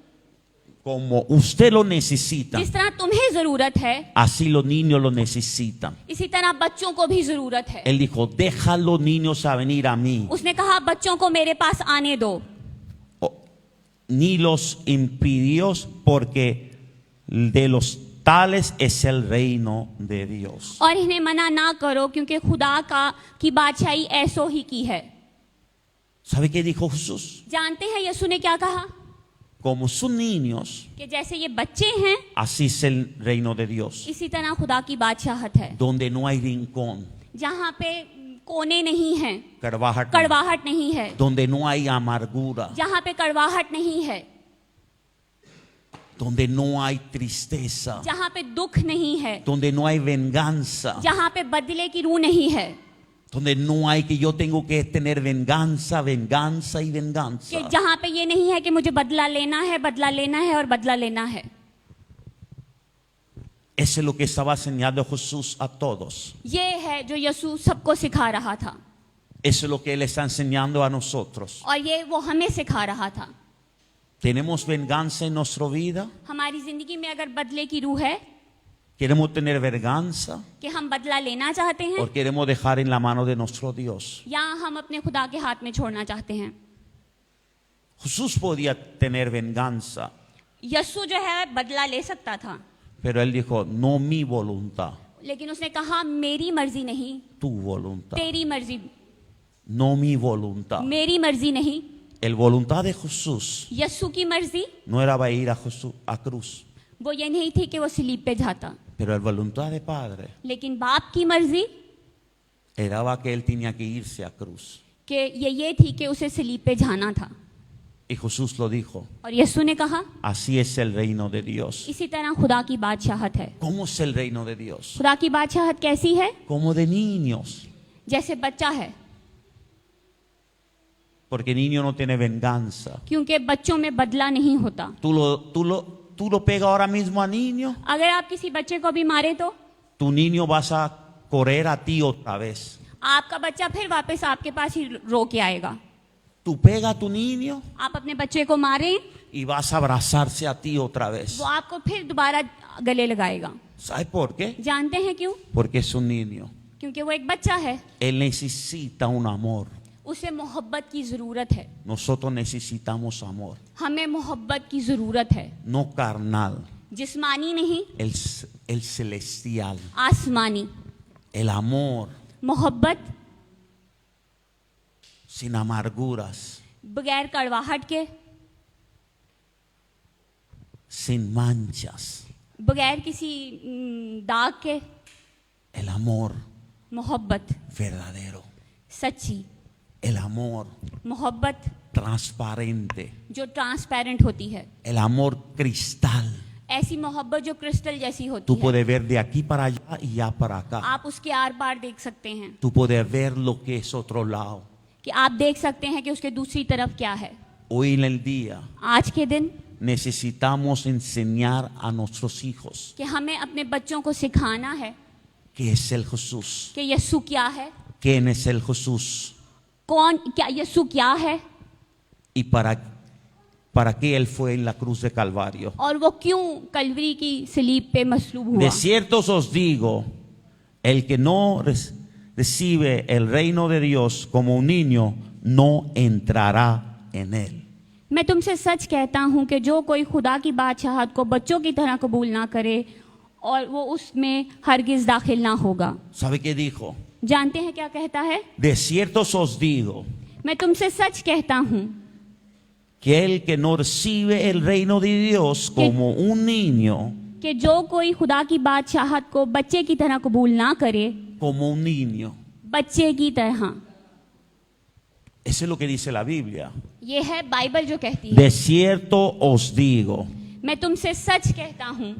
como usted lo necesita, जिस तरह तुम्हें जरूरत है así los niños lo necesitan. इसी तरह बच्चों को भी जरूरत है। Él dijo, deja a los niños a venir a mí. उसने कहा बच्चों को मेरे पास आने दो, Ni los impidió, porque de los tales es el reino de Dios. और इन्हें मना ना करो क्योंकि खुदा की बादशाही ऐसो ही की है। ¿Sabe qué dijo Jesús? जानते हैं यीशु ने क्या कहा Como son niños, कि जैसे ये बच्चे हैं así es el reino de Dios. इसी तरह खुदा की बादशाहत है, Donde no hay rincón, जहाँ पे कोने नहीं है, carvaja, कड़वाहट नहीं है, donde no hay amargura, जहाँ पे कड़वाहट नहीं है, donde no hay tristeza, जहाँ पे दुख नहीं है, donde no hay venganza, जहाँ पे बदले की रूह नहीं है, donde no hay que yo tengo que tener venganza, venganza y कि venganza. जहाँ पे ये नहीं है कि मुझे बदला लेना है, बदला लेना है और बदला लेना है। Eso es lo que estaba enseñando Jesús a todos. ये है जो यीशु सबको सिखा रहा था Eso es lo que Él está enseñando a nosotros. और ये वो हमें सिखा रहा था। ¿Tenemos venganza en nuestra vida? हमारी जिंदगी में अगर बदले की रूह है ¿Queremos tener venganza? कि हम बदला लेना चाहते हैं ¿O queremos dejar en la mano de nuestro Dios? या हम अपने खुदा के हाथ में छोड़ना चाहते हैं। Jesús podía tener venganza, यीशु जो है बदला ले सकता था, pero Él dijo, no mi voluntad, लेकिन उसने कहा मेरी मर्जी नहीं tu voluntad. तेरी मर्जी, No mi voluntad. मेरी मर्जी नहीं। El voluntad de Jesús यीशु की मर्जी no era ir a Jesús a cruz, वो ये नहीं थी कि वो सलीब पे जाता, pero el voluntad de Padre लेकिन बाप की मर्जी era que Él tenía que irse a cruz. कि ये थी कि उसे सलीब पे जाना था। Y Jesús lo dijo, और यीशु ने कहा así es el reino de Dios. इसी तरह खुदा की बादशाहत है। ¿Cómo es el reino de Dios? खुदा की बादशाहत कैसी है? Como de niños, जैसे बच्चा है, porque el niño no tiene venganza. क्योंकि बच्चों में बदला नहीं होता। Tú lo pegas ahora mismo a niño, अगर आप किसी बच्चे को भी मारे तो tu niño vas a correr a ti otra vez. आपका बच्चा फिर वापस आपके पास ही रो के आएगा। Tú pegas a tu niño आप अपने बच्चे को मारें, y vas a abrazarse a ti otra vez. वो आपको फिर दोबारा गले लगाएगा। ¿Sabes por qué? जानते हैं क्यों? Porque es un niño. क्योंकि वो एक बच्चा है, Él necesita un amor. उसे मोहब्बत की जरूरत है। Nosotros necesitamos amor, हमें मोहब्बत की जरूरत है, no carnal, जिस्मानी नहीं, el celestial, आसमानी। el amor मोहब्बत sin amarguras, बगैर कड़वाहट के, sin manchas, बगैर किसी दाग के, El amor मोहब्बत verdadero. सच्ची, El amor मोहब्बत transparente. जो ट्रांसपेरेंट होती है, El amor cristal. ऐसी मोहब्बत जो क्रिस्टल जैसी होती Tú है। puedes ver de aquí para allá y allá para acá. आप उसके आर पार देख सकते हैं, Tú puedes ver lo que es otro lado. कि आप देख सकते हैं कि उसके दूसरी तरफ क्या है। Hoy en el día आज के दिन necesitamos enseñar a nuestros hijos कि हमें अपने बच्चों को सिखाना है qué es el Jesús. कि यीशु क्या है, ¿Quién es el Jesús? कौन क्या यीशु क्या है, ¿Y para qué Él fue en la cruz de Calvario? और वो क्यों कलवरी की सलीब पे मसलूब हुआ। De cierto os digo, el que no recibe el reino de Dios como un niño, no entrará en él. मैं तुमसे सच कहता हूँ कि जो कोई खुदा की बादशाहत को बच्चों की तरह कबूल ना करे और वो उसमें हरगिज दाखिल ना होगा। ¿Sabe qué dijo? जानते हैं क्या कहता है? De cierto os digo, मैं तुमसे सच कहता हूँ que el que no recibe el reino de Dios como un niño, कि जो कोई खुदा की बादशाहत को बच्चे की तरह कबूल ना करे, como un niño. बच्चे की तरह, Eso es lo que dice la Biblia. ये है बाइबल जो कहती है। De cierto os digo, मैं तुमसे सच कहता हूँ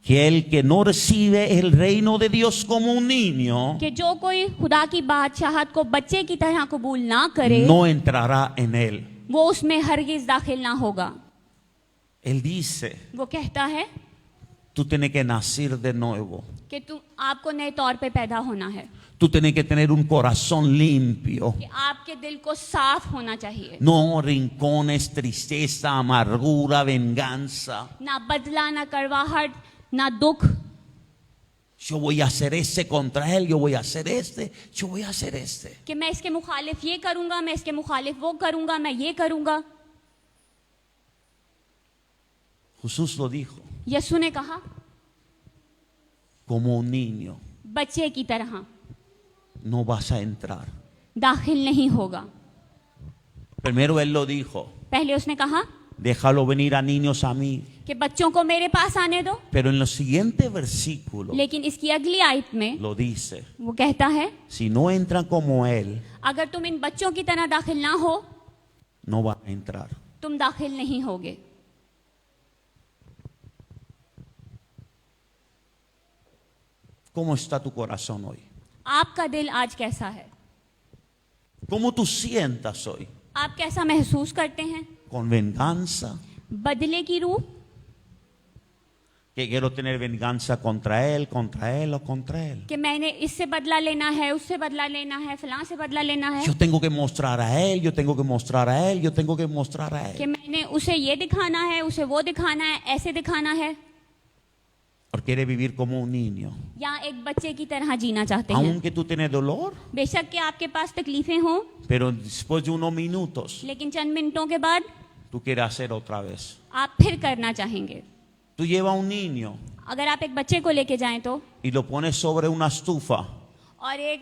que el que no recibe el reino de Dios como un niño, कि जो कोई खुदा की बादशाहत को बच्चे की तरह कबूल ना करे, no entrará en él. वो उसमें हरगिज दाखिल ना होगा। Él dice, वो कहता है tú tienes que nacer de nuevo. कि आपको नए तौर पे पैदा होना है, Tú tienes que tener un corazón limpio. कि आपके दिल को साफ होना चाहिए, No rincones, tristeza, amargura, venganza. ना बदला, ना कड़वाहट, ना दुख। Yo voy a hacer este contra él, yo voy a hacer este, yo voy a hacer este. कि मैं इसके मुखालिफ ये करूंगा, मैं इसके मुखालिफ वो करूंगा, मैं ये करूंगा। Jesús lo dijo, यीशु ने कहा como un niño बच्चे की तरह no vas a entrar. दाखिल नहीं होगा। Primero él lo dijo, पहले उसने कहा déjalo venir a niños a mí. कि बच्चों को मेरे पास आने दो, Pero en los siguientes versículos लेकिन इसकी अगली आयत में lo dice, वो कहता है si no entran como él, अगर तुम इन बच्चों की तरह दाखिल ना हो, no van a entrar. तुम दाखिल नहीं होगे। ¿Cómo está tu corazón hoy? आपका दिल आज कैसा है? ¿Cómo tú sientas hoy? आप कैसा महसूस करते हैं? ¿Con venganza? बदले की रूह, Que quiero tener venganza contra él o contra él. कि मैंने इससे बदला लेना है, उससे बदला लेना है, फलां से बदला लेना है, Yo tengo que mostrar a él, yo tengo que mostrar a él, yo tengo que mostrar a कि él. मैंने उसे ये दिखाना है, उसे वो दिखाना है, ऐसे दिखाना है। O quiere vivir como un niño. या एक बच्चे की तरह जीना चाहते हैं। Aunque tú tienes dolor, बेशक कि आपके पास तकलीफें हों, pero después de unos minutos, लेकिन चंद मिनटों के बाद tú quieres hacer otra vez. आप फिर करना चाहेंगे। Tú llevas a un niño अगर आप एक बच्चे को लेके जाएं तो, y lo pones sobre una estufa और एक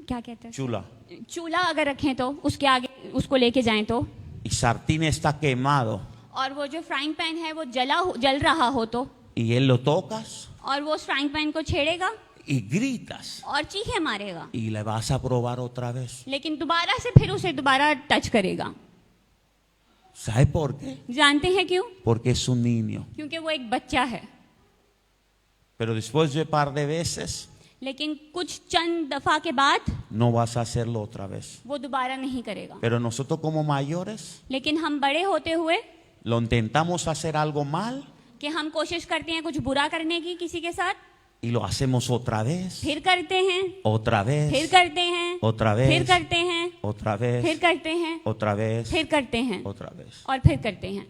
क्या कहते हैं, chula चूल्हा अगर रखें तो उसके आगे उसको लेके जाएं तो, y sartén está quemado और वो जो फ्राइंग पैन है वो जल रहा हो तो, y él lo tocas और वो उस फ्राइंग पैन को छेड़ेगा y gritas और चीखे मारेगा, y le vas a probar otra vez. लेकिन दोबारा से फिर उसे दोबारा टच करेगा। ¿Sabe por qué? जानते हैं क्यों? Porque es un niño. क्योंकि वो एक बच्चा है। Pero después de un par de veces, लेकिन कुछ चंद दफा के बाद no vas a hacerlo otra vez. वो दोबारा नहीं करेगा। Pero nosotros como mayores, लेकिन हम बड़े होते हुए lo intentamos hacer algo mal कि हम कोशिश करते हैं कुछ बुरा करने की किसी के साथ, y lo hacemos otra vez, फिर करते हैं, otra फिर vez, करते हैं, otra फिर vez, करते हैं, otra फिर vez, करते हैं, otra vez, फिर करते हैं otra vez. और फिर करते हैं।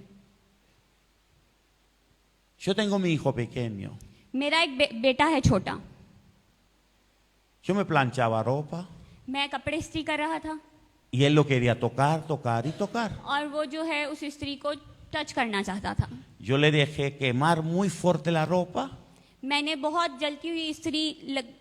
Yo tengo mi hijo pequeño. मेरा एक बेटा है छोटा, Yo me planchaba ropa मैं कपड़े इस्त्री कर रहा था y él lo quería tocar, tocar y tocar. और वो जो है उस इस्त्री को टच करना चाहता था। Yo le dejé quemar muy fuerte la ropa मैंने बहुत जलती हुई इस्त्री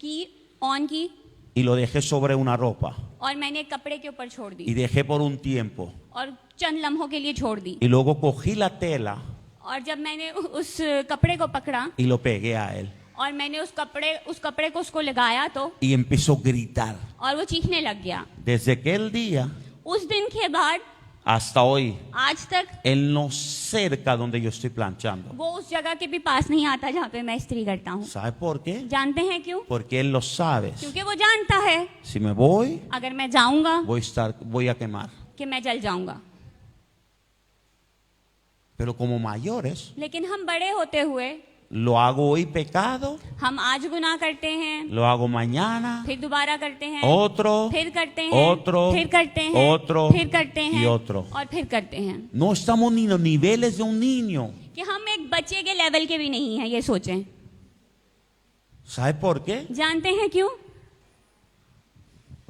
की ऑन की y lo dejé sobre una ropa और मैंने कपड़े के ऊपर छोड़ y दी dejé por un tiempo. और चंद लम्हों के लिए छोड़ दी Y luego cogí la tela और जब मैंने उस कपड़े को पकड़ा y lo pegué a él. और मैंने उस कपड़े को उसको लगाया तो Y empezó a gritar. और वो चीखने लग गया। Desde aquel día उस दिन के बाद hasta hoy, आज तक él no cerca donde yo estoy planchando. वो उस जगह के भी पास नहीं आता जहाँ पे मैं इस्त्री करता हूँ। ¿Sabe por qué? जानते हैं क्यों? Porque él lo sabe. क्योंकि वो जानता है Si me voy, अगर मैं जाऊंगा voy a quemar. कि मैं जल जाऊंगा। Pero como mayores, लेकिन हम बड़े होते हुए lo hago hoy pecado, हम आज गुनाह करते हैं, lo hago mañana, फिर दोबारा करते हैं, otro, फिर करते हैं, otro, फिर करते हैं, otro फिर करते y हैं otro. और फिर करते हैं। No estamos ni en los niveles de un niño. कि हम एक बच्चे के लेवल के भी नहीं हैं, ये सोचें। ¿Sabe por qué? जानते हैं क्यों?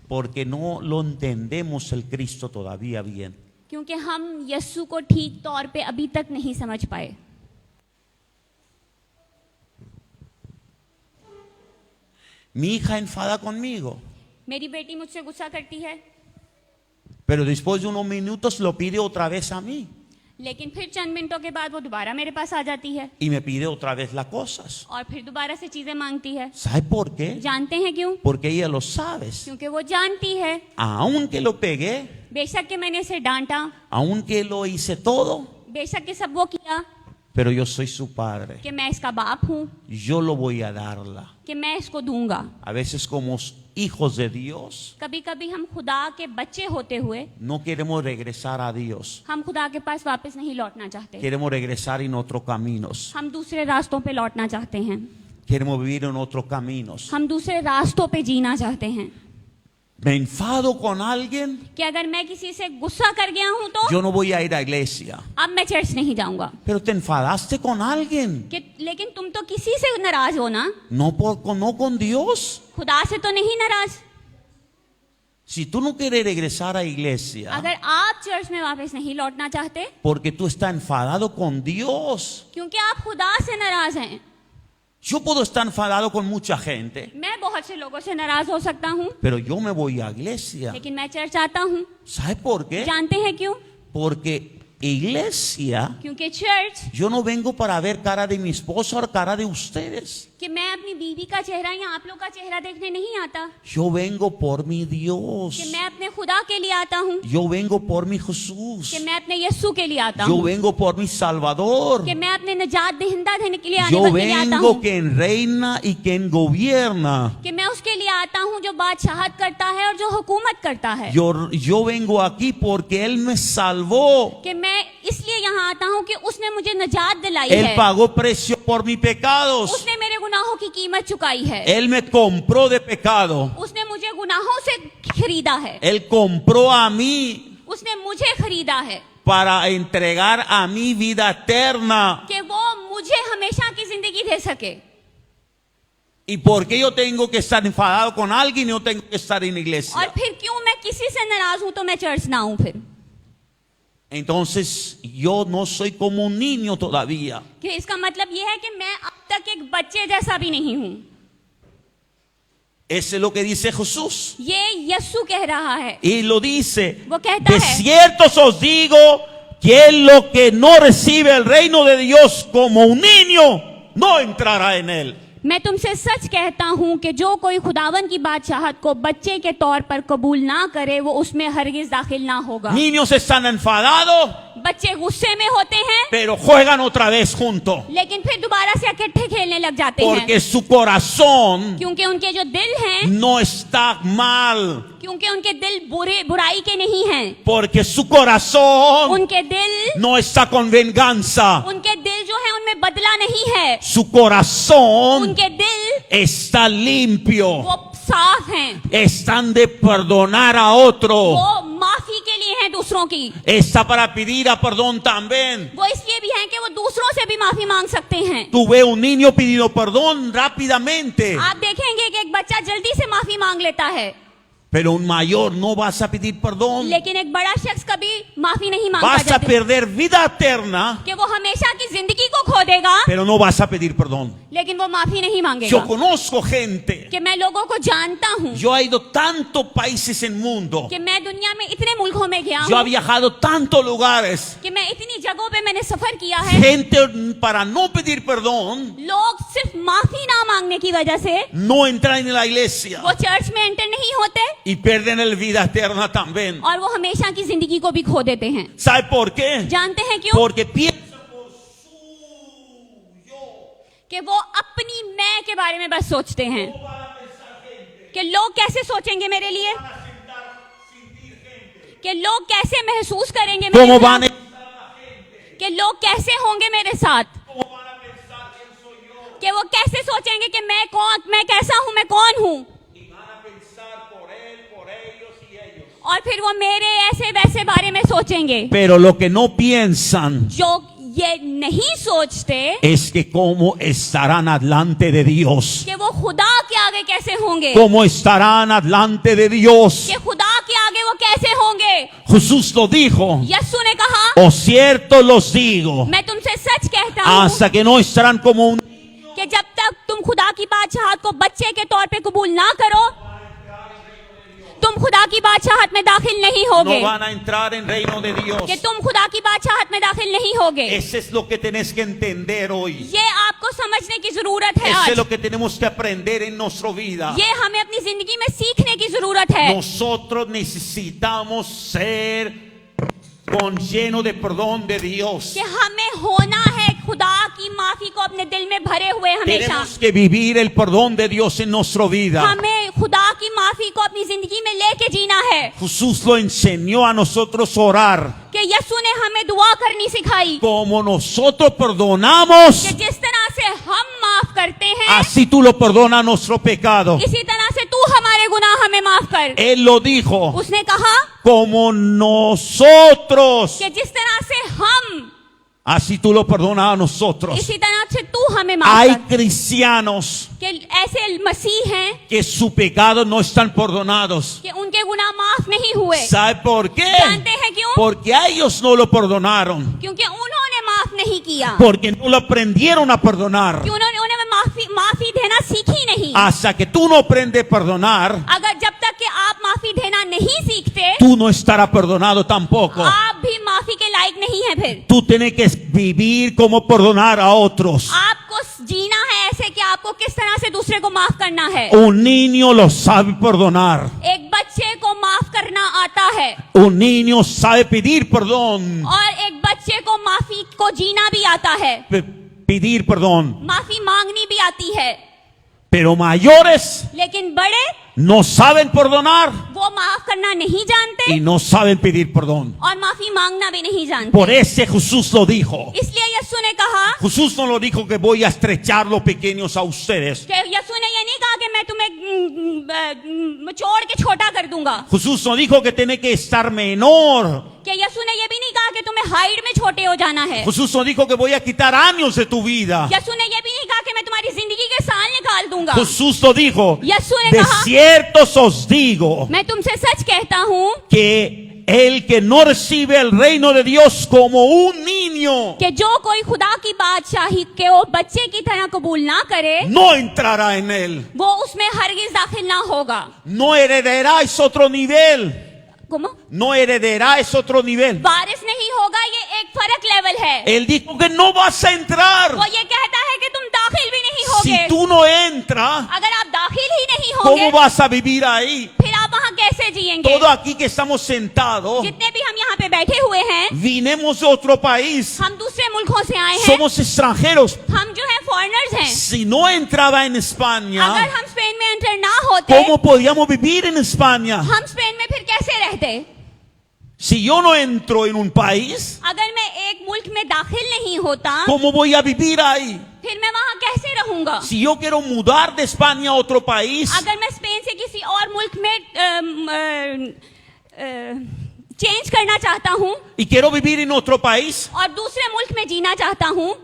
Porque no lo entendemos el Cristo todavía bien. क्योंकि हम यस्सु को ठीक तौर पे अभी तक नहीं समझ पाए। Mi hija enfada conmigo, मेरी बेटी मुझसे गुस्सा करती है, pero después de unos minutos lo pide otra vez a mí लेकिन फिर चंद मिनटों के बाद वो दोबारा मेरे पास आ जाती है y me pide otra vez las cosas. और फिर दोबारा से चीजें मांगती है। ¿Sabe por qué? जानते हैं क्यों? Porque ella lo sabe. क्योंकि वो जानती है Aunque lo pegué, बेशक कि मैंने इसे डांटा, aunque lo hice todo, बेशक कि सब वो किया, pero yo soy su padre. कि मैं इसका बाप हूँ, Yo lo voy a darla. कि मैं इसको दूंगा। A veces como hijos de Dios, कभी कभी हम खुदा के बच्चे होते हुए no queremos regresar a Dios. हम खुदा के पास वापस नहीं लौटना चाहते, Queremos regresar en otros caminos. हम दूसरे रास्तों पे लौटना चाहते हैं, Queremos vivir en otros caminos. हम दूसरे रास्तों पे जीना चाहते हैं। Me enfado con alguien, कि अगर मैं किसी से गुस्सा कर गया हूं तो yo no voy a ir a iglesia. अब मैं चर्च नहीं जाऊंगा। Pero te enfadaste con alguien, कि लेकिन तुम तो किसी से नाराज हो ना, no con Dios. खुदा से तो नहीं नाराज। Si tú no quieres regresar a iglesia, अगर आप चर्च में वापस नहीं लौटना चाहते porque tú estás enfadado con Dios. क्योंकि आप खुदा से नाराज हैं। Yo puedo estar enfadado con mucha gente, मैं बहुत से लोगों से नाराज हो सकता हूँ, pero yo me voy a iglesia. लेकिन मैं चर्च आता हूँ। ¿Sabe por qué? जानते हैं क्यों? Porque iglesia, क्योंकि church yo no vengo para ver cara de mi esposa o cara de ustedes. कि मैं अपनी बीवी का चेहरा या आप लोग का चेहरा देखने नहीं आता, Yo vengo por mi Dios. कि मैं अपने खुदा के लिए आता हूँ, Yo vengo por mi Jesús. कि मैं अपने यस्सु के लिए आता Yo हूँ, vengo por mi Salvador. कि मैं अपने निजात दहिंदा देने के लिए आने Yo के लिए आता vengo हूँ, quien reina y quien gobierna. कि मैं उसके लिए आता हूँ जो बादशाहत करता है और जो हुकूमत करता है, Yo vengo aquí porque Él me salvó. कि मैं इसलिए यहाँ आता हूँ कि उसने मुझे निजात दिलाई Él है, pagó precio por mis pecados. उसने मेरे गुनाहों की कीमत चुकाई है, Él me compró de pecado. उसने मुझे गुनाहों से खरीदा है, Él compró a mí उसने मुझे खरीदा है para entregar a mi vida eterna. कि वो मुझे हमेशा की जिंदगी दे सके। ¿Y por qué yo tengo que estar enfadado con alguien y no tengo que estar en और iglesia? फिर क्यों मैं किसी से नाराज हूं तो मैं चर्च ना हूं फिर? Entonces yo no soy como un niño todavía. कि इसका मतलब ये है कि मैं अब तक एक बच्चे जैसा भी नहीं हूं। Eso es lo que dice Jesús. ये यस्सु कह रहा है, Y lo dice, वो कहता de है cierto os digo que lo que no recibe el reino de Dios como un niño, no entrará en él. मैं तुमसे सच कहता हूं कि जो कोई खुदावन की बादशाहत को बच्चे के तौर पर कबूल ना करे वो उसमें हरगिज दाखिल ना होगा। Niños están enfadados, बच्चे गुस्से में होते हैं pero juegan otra vez juntos. लेकिन फिर दोबारा से इकट्ठे खेलने लग जाते हैं, Porque su corazón क्योंकि उनके जो दिल हैं, no está mal. क्योंकि उनके दिल बुराई के नहीं हैं, Porque su corazón उनके दिल no está con venganza. उनके दिल जो है उनमें बदला नहीं है, Su corazón उनके दिल está limpio. वो साफ हैं, Están de perdonar a otro. वो माफी के लिए हैं दूसरों की, Está para pedir a perdón también. वो इसलिए भी हैं कि वो दूसरों से भी माफी मांग सकते हैं। Tú ves un niño pidiendo perdón rápidamente. आप देखेंगे कि एक बच्चा जल्दी से माफी मांग लेता है, Pero un mayor no vas a pedir perdón. लेकिन एक बड़ा शख्स कभी माफी नहीं मांगता Vas a जाते perder vida eterna, कि वो हमेशा की जिंदगी को खो देगा, pero no vas a pedir perdón. लेकिन वो माफी नहीं मांगेगा। Yo conozco gente. कि मैं लोगों को जानता हूँ Yo he ido tantos países en el mundo. कि मैं दुनिया में इतने मुल्कों में गया Yo he हूँ viajado tantos lugares. कि मैं इतनी जगहों पे मैंने सफर किया है। Gente para no pedir perdón, लोग सिर्फ माफी ना मांगने की वजह से no entran en la iglesia वो चर्च में एंटर नहीं होते y pierden la vida eterna también. और वो हमेशा की जिंदगी को भी खो देते हैं। ¿Sabe por qué? जानते हैं क्यों? Porque piensan por su yo. कि वो अपनी मैं के बारे में बस सोचते हैं कि लोग कैसे सोचेंगे मेरे लिए, कि लोग कैसे महसूस करेंगे मेरे ¿Cómo साथ, van a कि लोग कैसे होंगे मेरे साथ, cómo van a pensar quién soy yo? कि वो कैसे सोचेंगे कि मैं कैसा हूँ, मैं कौन हूँ, Y van a pensar por él, por ellos y ellos. और फिर वो मेरे ऐसे वैसे बारे में सोचेंगे। Pero lo que no piensan जो ये नहीं सोचते es que cómo estarán adelante de Dios. कि वो खुदा के आगे कैसे होंगे, ¿Cómo estarán adelante de Dios? कि खुदा के आगे वो कैसे होंगे। Jesús lo dijo. यीशु ने कहा, O cierto los digo, मैं तुमसे सच कहता हूँ hasta que no estarán como un कि जब तक तुम खुदा की बादशाहत को बच्चे के तौर पे कबूल ना करो, तुम खुदा की बादशाहत में दाखिल नहीं होगे, no van a entrar en reino de Dios. कि तुम खुदा की बादशाहत में दाखिल नहीं होगे। Ese es lo que tenés que entender hoy. ये आपको समझने की जरूरत है Eso es आज। lo que tenemos que aprender en nuestra vida. ये हमें अपनी जिंदगी में सीखने की जरूरत है। Nosotros necesitamos ser con lleno de perdón de Dios. कि हमें होना है खुदा की माफी को अपने दिल में भरे हुए हमेशा। Tenemos que vivir el perdón de Dios en nuestra vida. हमें खुदा की माफी को अपनी जिंदगी में लेके जीना है। Jesús lo enseñó a nosotros a orar. कि यीशु ने हमें दुआ करनी सिखाई Como nosotros perdonamos, कि जिस तरह से हम माफ करते हैं, así tú lo perdonas nuestro pecado. इसी तरह से तू हमारे गुनाह हमें माफ कर। Él lo dijo. उसने कहा Como nosotros, कि जिस तरह से हम, así tú lo perdonas a nosotros. इसी तरह से तू हमें माफ Hay कर। cristianos कि ऐसे मसीह हैं que sus pecados no están perdonados. कि उनके गुनाह माफ नहीं हुए। ¿Sabe por qué? जानते हैं क्यों? Porque a ellos no lo perdonaron. क्योंकि उन्होंने माफ नहीं किया, Porque no lo aprendieron a perdonar. कि उन्होंने माफी देना सीखी नहीं। Hasta que tú no aprendes a perdonar, अगर जब तक कि आप माफी देना नहीं सीखते, tú no estarás perdonado tampoco. आप भी माफी के लायक नहीं है। फिर Tú tienes que vivir como perdonar a otros. आपको जीना है ऐसे कि आपको किस तरह से दूसरे को माफ करना है। Un niño lo sabe perdonar. एक बच्चे को माफ करना आता है Un niño sabe pedir perdón. और एक बच्चे को माफी को जीना भी आता है, Pedir perdón. माफी मांगनी भी आती है। Pero mayores लेकिन बड़े no saben perdonar वो माफ करना नहीं जानते y no saben pedir perdón. और माफी मांगना भी नहीं जानते। Por eso Jesús lo dijo. इसलिए यीशु ने कहा, Jesús no lo dijo que voy a estrechar los pequeños a ustedes. कि यीशु ने ये नहीं कहा कि मैं तुम्हें मचोड़ के छोटा कर दूंगा। Jesús no dijo que tiene que estar menor. कि यीशु ने ये भी नहीं कहा कि तुम्हें हाइट में छोटे हो जाना है। Jesús no dijo que voy a quitar años de tu vida. यीशु ने ये भी नहीं कहा कि मैं तुम्हारी जिंदगी के साल निकाल दूंगा। Jesús lo dijo. यीशु ने De कहा, cierto os digo मैं तुमसे सच कहता हूँ que el que no recibe el reino de Dios como un niño कि जो कोई खुदा की बादशाही के वो बच्चे की तरह कबूल ना करे, no entrará en él. वो उसमें हरगिज दाखिल ना होगा। No heredará, es otro nivel. ¿Cómo? No heredará, es otro nivel. वारिस नहीं होगा, ये एक फर्क लेवल है। Él dijo que no vas a entrar. वो ये कहता है कि तुम दाखिल भी नहीं Si होगे। tú no entras, अगर आप दाखिल ही नहीं होंगे, ¿cómo vas a vivir ahí? फिर आप वहाँ कैसे जिएंगे? Todos aquí que estamos sentados, जितने भी हम यहाँ पे बैठे हुए हैं, vinimos de otro país, हम दूसरे मुल्कों से आए हैं, somos extranjeros. हम जो है फॉरेनर्स हैं। Si no entraba en अगर España, हम स्पेन में एंटर ना होते, ¿cómo podíamos vivir en España? हम स्पेन में फिर कैसे रहते? Si yo no entro en un país, अगर मैं एक मुल्क में दाखिल नहीं होता, ¿cómo voy a vivir ahí? फिर मैं वहाँ कैसे रहूंगा? Si yo quiero mudar de España a otro país, अगर मैं स्पेन से किसी और मुल्क में चेंज करना चाहता हूँ y quiero vivir en otro país, और दूसरे मुल्क में जीना चाहता हूँ,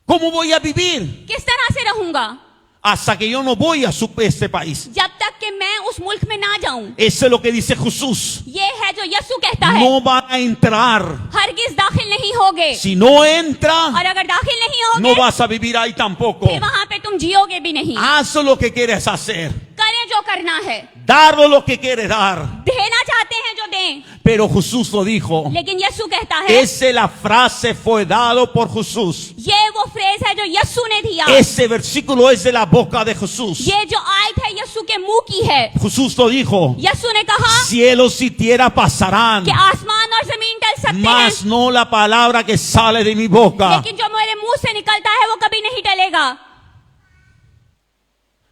¿cómo voy a vivir? किस तरह से रहूंगा? Hasta que yo no voy a este país. जब तक कि मैं उस मुल्क में ना जाऊं। Eso es lo que dice Jesús. ये है जो यीशु कहता है, No van a entrar. हरगिज दाखिल नहीं होगे, Si no entra, और अगर दाखिल नहीं होगे no vas a vivir ahí tampoco. फिर वहां पे तुम जियोगे भी नहीं। Haz lo que quieres hacer. करें जो करना है, Darlo lo que quieres dar. देना चाहते हैं जो दें, Pero Jesús lo dijo. लेकिन यीशु कहता है, Esa la frase fue dado por Jesús. ये वो फ्रेज है जो यीशु ने दिया, Ese versículo es de la boca de Jesús. ये जो आयत है यीशु के मुंह की है। Jesús lo dijo. यीशु ने कहा Cielos y tierra pasarán, कि आसमान और जमीन टल सकते हैं, mas no la palabra que sale de mi boca. लेकिन जो मेरे मुंह से निकलता है वो कभी नहीं टलेगा।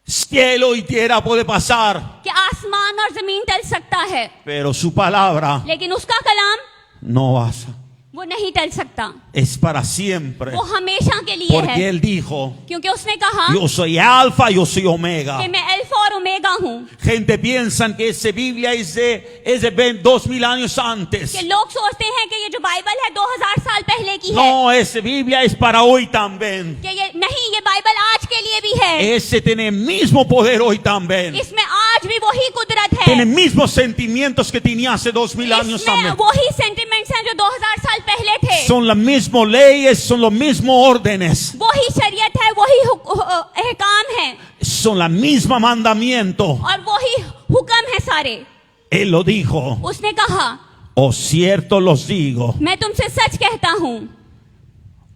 Cielo y tierra puede pasar, कि आसमान और जमीन टल सकता है, pero su palabra लेकिन उसका कलाम no pasa. वो नहीं टल सकता, Es para siempre. वो हमेशा के लिए Porque है। Él dijo, क्योंकि उसने कहा yo soy alfa, yo soy omega. कि मैं अल्फा और ओमेगा हूँ। Gente piensan que esa Biblia es de 2000 años antes. कि लोग सोचते हैं कि ये जो बाइबल है 2000 साल पहले की है, No, esa Biblia es para hoy también. कि ये नहीं, ये बाइबल आज के लिए भी है, Ese tiene el mismo poder hoy también. इसमें आज भी वही कुदरत है, Tiene mismos sentimientos que tenía hace 2000 años इसमें también. वही सेंटिमेंट्स हैं जो 2000 साल पहले थे, Son las mismas leyes, son los mismos órdenes, वही शरीयत है, वही अहकाम है son la misma mandamiento. और वही हुक्म है सारे। Él lo dijo. उसने कहा, O cierto los digo, मैं तुमसे सच कहता हूँ,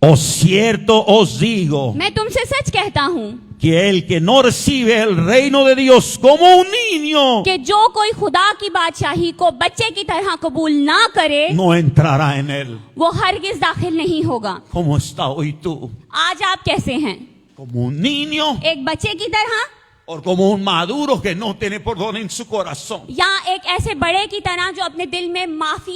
o cierto os digo, मैं तुमसे सच कहता हूँ que el que no recibe el reino de Dios como un niño, कि जो कोई खुदा की बादशाही को बच्चे की तरह कबूल ना करे no entrará en él. वो हरगिज दाखिल नहीं होगा। ¿Cómo está hoy tú? आज आप कैसे हैं? ¿Como un niño एक बच्चे की तरह o como un maduro que no tiene perdón en su corazón? या एक ऐसे बड़े की तरह जो अपने दिल में माफ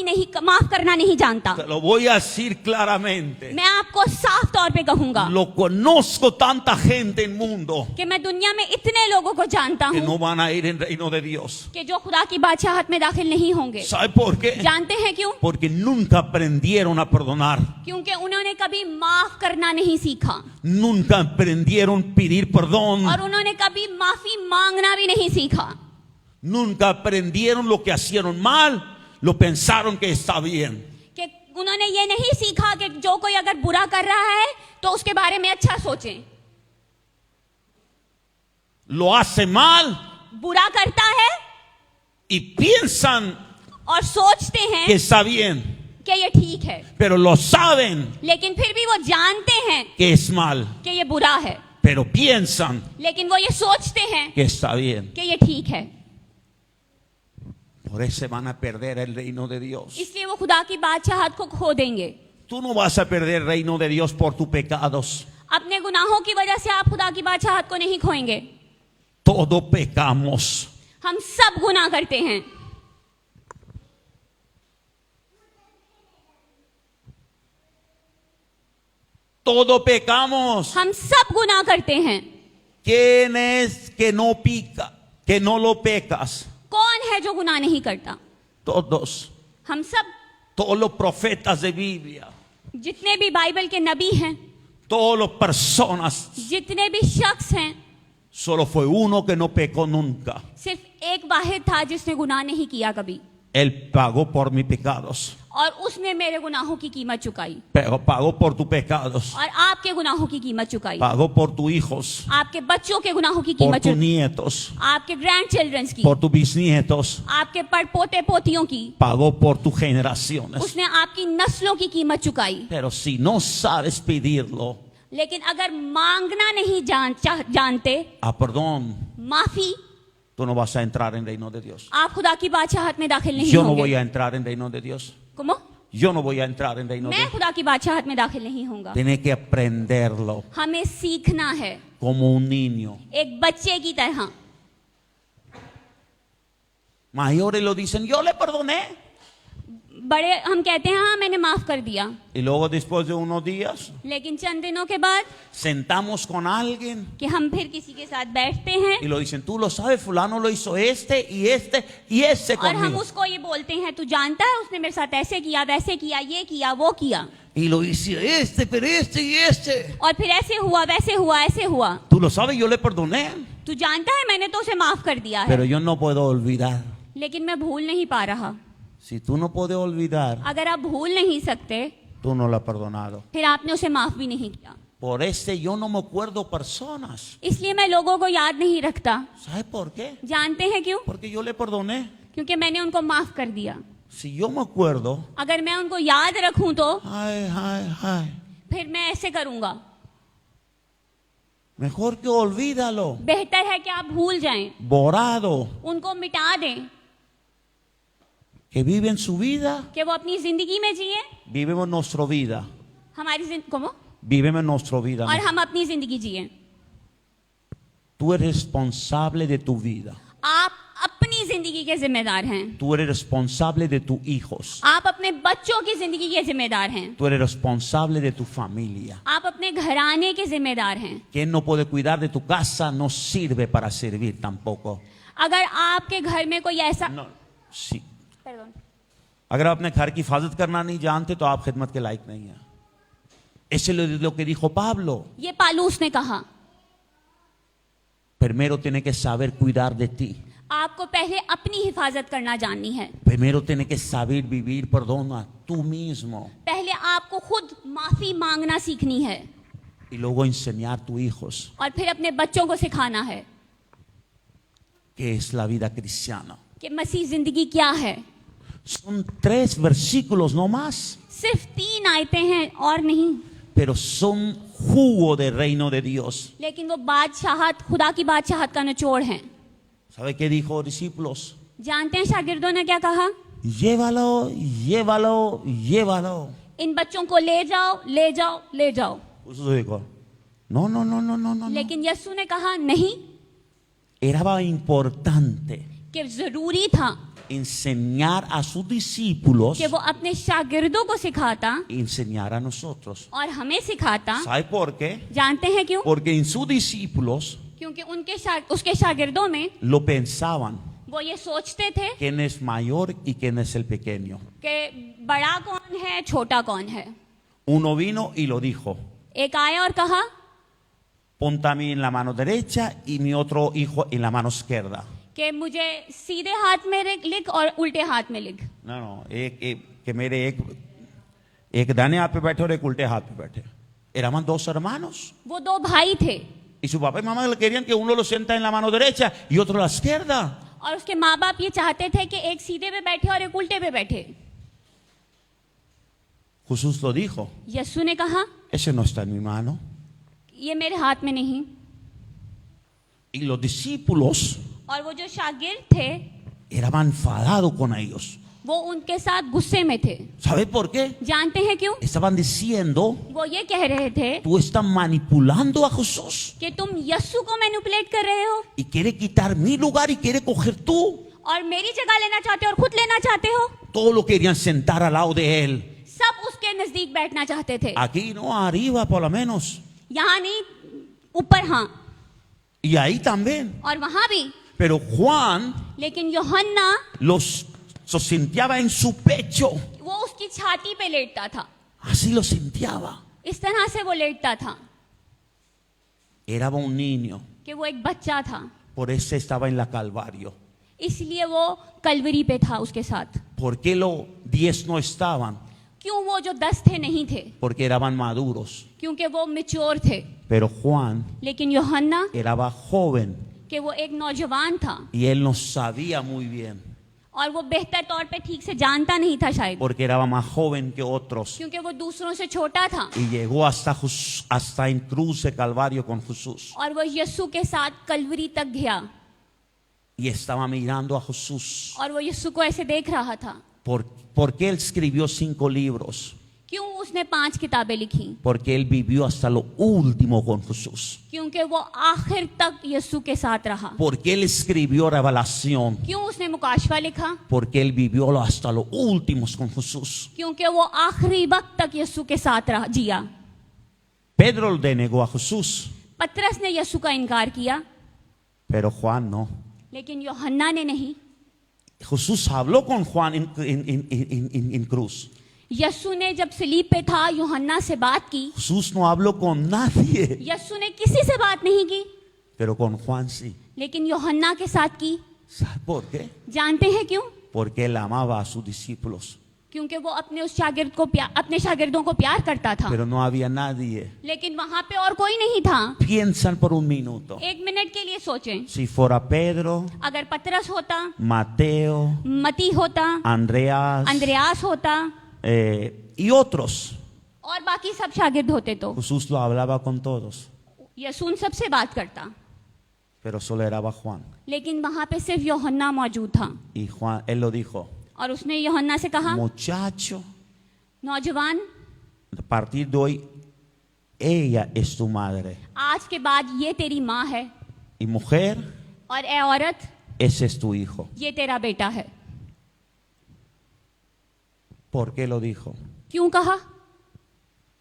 करना नहीं जानता? Te lo voy a decir claramente. मैं आपको साफ तौर पे कहूंगा Lo conozco tanta gente en el mundo कि मैं दुनिया में इतने लोगों को जानता que हूँ no van a ir en el reino de Dios. कि जो खुदा की बादशाहत में दाखिल नहीं होंगे। ¿Sabe por qué? जानते हैं क्यों? Porque nunca aprendieron a perdonar. क्योंकि उन्होंने कभी माफ करना नहीं सीखा Nunca aprendieron a pedir perdón. और उन्होंने कभी माफी मांगना भी नहीं सीखा। Nunca aprendieron lo que hicieron mal, lo pensaron que está bien. कि उन्होंने ये नहीं सीखा कि जो कोई अगर बुरा कर रहा है तो उसके बारे में अच्छा सोचें। Lo hace mal बुरा करता है y piensan और सोचते que हैं está bien, कि ये ठीक है, pero lo saben लेकिन फिर भी वो जानते हैं que es mal, कि ये बुरा है, pero piensan लेकिन वो ये सोचते हैं que está bien. कि ये ठीक है। Por eso van a perder el reino de Dios. इसलिए वो खुदा की बादशाहत को खो देंगे। Tú no vas a perder el reino de Dios por tus pecados. अपने गुनाहों की वजह से आप खुदा की बादशाहत को नहीं खोएंगे। Todos pecamos. हम सब गुनाह करते हैं। Todos pecamos. हम सब गुनाह करते हैं। ¿Quién es que no pica, que no lo pecas? कौन है जो गुनाह नहीं करता? Todos. हम सब, Todos los profetas de Biblia. जितने भी बाइबल के नबी हैं, Todas las personas. जितने भी शख्स हैं, Solo fue uno que no pecó nunca. सिर्फ एक वाहिद था जिसने गुनाह नहीं किया कभी, Él pagó por mis pecados. और उसने मेरे गुनाहों की कीमत चुकाई Pero pagó por tus pecados. और आपके गुनाहों की कीमत चुकाई, Pagó por tus hijos. आपके बच्चों के गुनाहों की Por कीमत tus चुकाई, nietos. आपके ग्रैंड चिल्ड्रंस की, Por tus bisnietos. आपके पोते पोतियों की, Pagó por tus generaciones. उसने आपकी नस्लों की कीमत चुकाई। Pero si no sabes pedirlo, लेकिन अगर मांगना नहीं जानते, a perdón, माफी, tú no vas a entrar en el reino de Dios. आप खुदा की बादशाहत में दाखिल नहीं Yo no voy होंगे। a entrar en el reino de Dios. ¿Cómo? Yo no voy a entrar en el reino de मैं Dios. खुदा की बादशाहत में दाखिल नहीं होऊंगा। Tienes que aprenderlo हमें सीखना है como un niño. एक बच्चे की तरह। Mayores lo dicen, yo le perdoné. बड़े हम कहते हैं हाँ मैंने माफ कर दिया, Y luego después de unos días, लेकिन चंद दिनों के बाद sentamos con alguien कि हम फिर किसी के साथ बैठते हैं y lo dicen, tú lo sabes, fulano lo hizo este y ese और हम conmigo. उसको ये बोलते हैं, तू जानता है उसने मेरे साथ ऐसे किया, वैसे किया, ये किया, वो किया, Y lo hice pero este y este. और फिर ऐसे हुआ, वैसे हुआ, ऐसे हुआ। Tú lo sabes, yo le perdoné. तू जानता है मैंने तो उसे माफ कर दिया है, pero yo no puedo olvidar. लेकिन मैं भूल नहीं पा रहा। Si tú no puedes olvidar, अगर आप भूल नहीं सकते tú no lo has perdonado. फिर आपने उसे माफ भी नहीं किया। Por este yo no me acuerdo personas. इसलिए मैं लोगों को याद नहीं रखता। ¿Sabes por qué? जानते हैं क्यों? Porque yo le perdoné. क्योंकि मैंने उनको माफ कर दिया। Si yo me acuerdo, अगर मैं उनको याद रखूं तो ay, ay, ay, फिर मैं ऐसे करूंगा। mejor que olvídalo, बेहतर है कि आप भूल जाएं, borrado, उनको मिटा दें, que viven su vida, कि वो अपनी जिंदगी में जिए, vivimos nuestra vida, ¿cómo? vivimos nuestra vida. और हम अपनी जिंदगी जिए। Tú eres responsable de tu vida. आप अपनी जिंदगी के जिम्मेदार हैं। Tú eres responsable de tus hijos. आप अपने बच्चों की जिंदगी के जिम्मेदार हैं। Tú eres responsable de tu familia. आप अपने घराने के जिम्मेदार हैं। Quien no puede cuidar de tu casa no sirve para servir tampoco. अगर आपके घर में कोई ऐसा No, sí. Perdón. अगर आप अपने घर की हिफाजत करना नहीं जानते तो आप खिदमत के लायक नहीं हैं। Eso es lo que dijo Pablo. ये पालूस ने कहा, Primero tienes que saber cuidar de ti. आपको पहले अपनी हिफाजत करना जाननी है। Primero tienes que saber vivir, perdona, tú mismo. पहले आपको खुद माफी मांगना सीखनी है Y luego enseñar a tus hijos और फिर अपने बच्चों को सिखाना है qué es la vida cristiana. कि मसीह जिंदगी क्या है। Son 3 versículos no más, सिर्फ 3 आयतें हैं और नहीं, pero son jugo del reino de Dios. लेकिन वो बादशाहत, खुदा की बादशाहत का निचोड़ है। ¿Sabe qué dijo discípulos? जानते हैं शागिर्दों ने क्या कहा? Llévalo, llévalo, llévalo. इन बच्चों को ले जाओ, ले जाओ, ले जाओ। Jesús dijo, no, no, no, no, no, no. लेकिन यीशु ने कहा नहीं, Era importante कि जरूरी था enseñar a sus discípulos कि वो अपने शागिर्दों को सिखाता y enseñar a nosotros. और हमें सिखाता। ¿Sabe por qué? जानते हैं क्यों? Porque en sus discípulos क्योंकि उसके शागिर्दों में lo pensaban वो ये सोचते थे quién es mayor y quién es el pequeño. कि बड़ा कौन है, छोटा कौन है। Uno vino y lo dijo, एक आया और कहा ponte a mí en la mano derecha y mi otro hijo en la mano izquierda. कि मुझे सीधे हाथ में लिख और उल्टे हाथ में लिख। No, no, que मेरे एक दाहिने हाथ पे बैठे और एक उल्टे हाथ पे बैठे. Éramos 2 hermanos. वो 2 भाई थे Y su papá y mamá le querían que uno lo sienta en la mano derecha y otro en la izquierda. और उसके माँ बाप ये चाहते थे कि एक सीधे पे बैठे और एक उल्टे पे बैठे। Jesús lo dijo, यीशु ने कहा ese no está en mi mano. ये मेरे हाथ में नहीं। Y los discípulos और वो जो शागिर्द थे estaban enfadados con ellos. वो उनके साथ गुस्से में थे। ¿Sabes por qué? जानते हैं क्यों? Estaban diciendo, वो ये कह रहे थे tú estás manipulando a Jesús कि तुम यीशु को मैनिपुलेट कर रहे हो y quiere quitar mi lugar y quiere coger tú. और मेरी जगह लेना चाहते हो और खुद लेना चाहते हो। Todos lo querían sentar al lado de él. सब उसके नजदीक बैठना चाहते थे। Aquí no, arriba por lo menos. यहाँ नहीं, ऊपर हाँ, Y ahí también. और वहां भी। Pero Juan लेकिन यूहन्ना los sintiaba en su pecho. वो उसकी छाती पे लेटता था। Así lo sintiaba. इस तरह से वो लेटता था Era un niño. कि वो एक बच्चा था। Por eso estaba en la Calvario. इसलिए वो कलवरी पे था उसके साथ। ¿Por qué los 10 no estaban? क्यों वो जो 10 थे नहीं थे? Porque eran maduros. क्योंकि वो मैच्योर थे। Pero Juan लेकिन यूहन्ना era joven कि वो एक नौजवान था y él no sabía muy bien. और वो बेहतर तौर पे ठीक से जानता नहीं था शायद, Porque era más joven que otros. क्योंकि वो दूसरों से छोटा था। Y llegó hasta en cruz de Calvario con Jesús. और वो यीशु के साथ कलवरी तक गया Y estaba mirando a Jesús. और वो यीशु को ऐसे देख रहा था। ¿Por qué él escribió 5 libros? क्यों उसने 5 किताबें लिखी? Porque él vivió hasta lo último con Jesús. क्योंकि वो आखिर तक यीशु के साथ रहा। Porque él escribió Revelación. क्यों उसने मुकाशवा लिखा? Porque él vivió hasta lo último con Jesús. क्योंकि वो आखिरी वक्त तक यीशु के साथ रहा, जिया। Pedro le negó a Jesús, पतरस ने यीशु का इनकार किया, pero Juan no. लेकिन यूहन्ना ने नहीं। Jesús habló con Juan en cruz. यीशु ने जब सलीब पे था यूहन्ना से बात की। Jesús no habló con nadie. यीशु ने किसी से बात नहीं की। pero con Juan sí. लेकिन यूहन्ना के साथ की। ¿Sabe por qué? जानते हैं क्यों? Porque él amaba a sus discípulos, क्योंकि वो अपने उस शागिर्द को अपने शागिर्दों को प्यार करता था। pero no había nadie. लेकिन वहां पे और कोई नहीं था। Piensan por un minuto. एक मिनट के लिए सोचें, Si fuera Pedro, अगर पतरस होता, Mateo, मती होता, Andreas अंद्रयास होता y otros, और बाकी सब शागिर्द होते तो Jesús lo hablaba con todos, यसून सबसे बात करता। pero solo era Juan. लेकिन वहां पे सिर्फ यूहन्ना मौजूद था। Y Juan, él lo dijo, और उसने यूहन्ना से कहा, muchacho, नौजवान, a partir de hoy, ella es tu madre. आज के बाद ये तेरी माँ है, Y mujer, और ए औरत, ese es tu hijo. ये तेरा बेटा है। ¿Por qué lo dijo? क्यों कहा?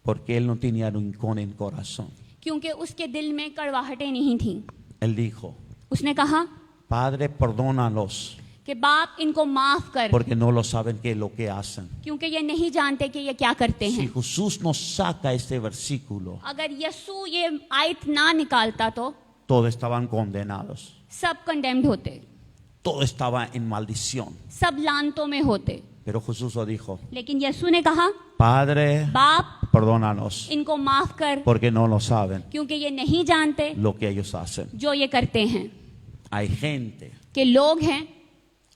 Porque él no tenía rincón en corazón. क्योंकि उसके दिल में कड़वाहटें नहीं थीं। Él dijo, उसने कहा Padre, perdónalos, कि बाप इनको माफ कर, porque no lo saben qué es lo que hacen. क्योंकि ये नहीं जानते कि ये क्या करते Si हैं। Jesús nos saca este versículo, अगर यसू ये आयत ना निकालता तो todos estaban condenados. सब कंडेम्ड होते, Todo estaba en maldición. सब लानतों में होते। Pero Jesús lo dijo, लेकिन यसू ने कहा, Padre, बाप perdónanos, इनको माफ कर, porque no lo saben क्योंकि ये नहीं जानते lo que ellos hacen. जो ये करते हैं। Hay gente, कि लोग हैं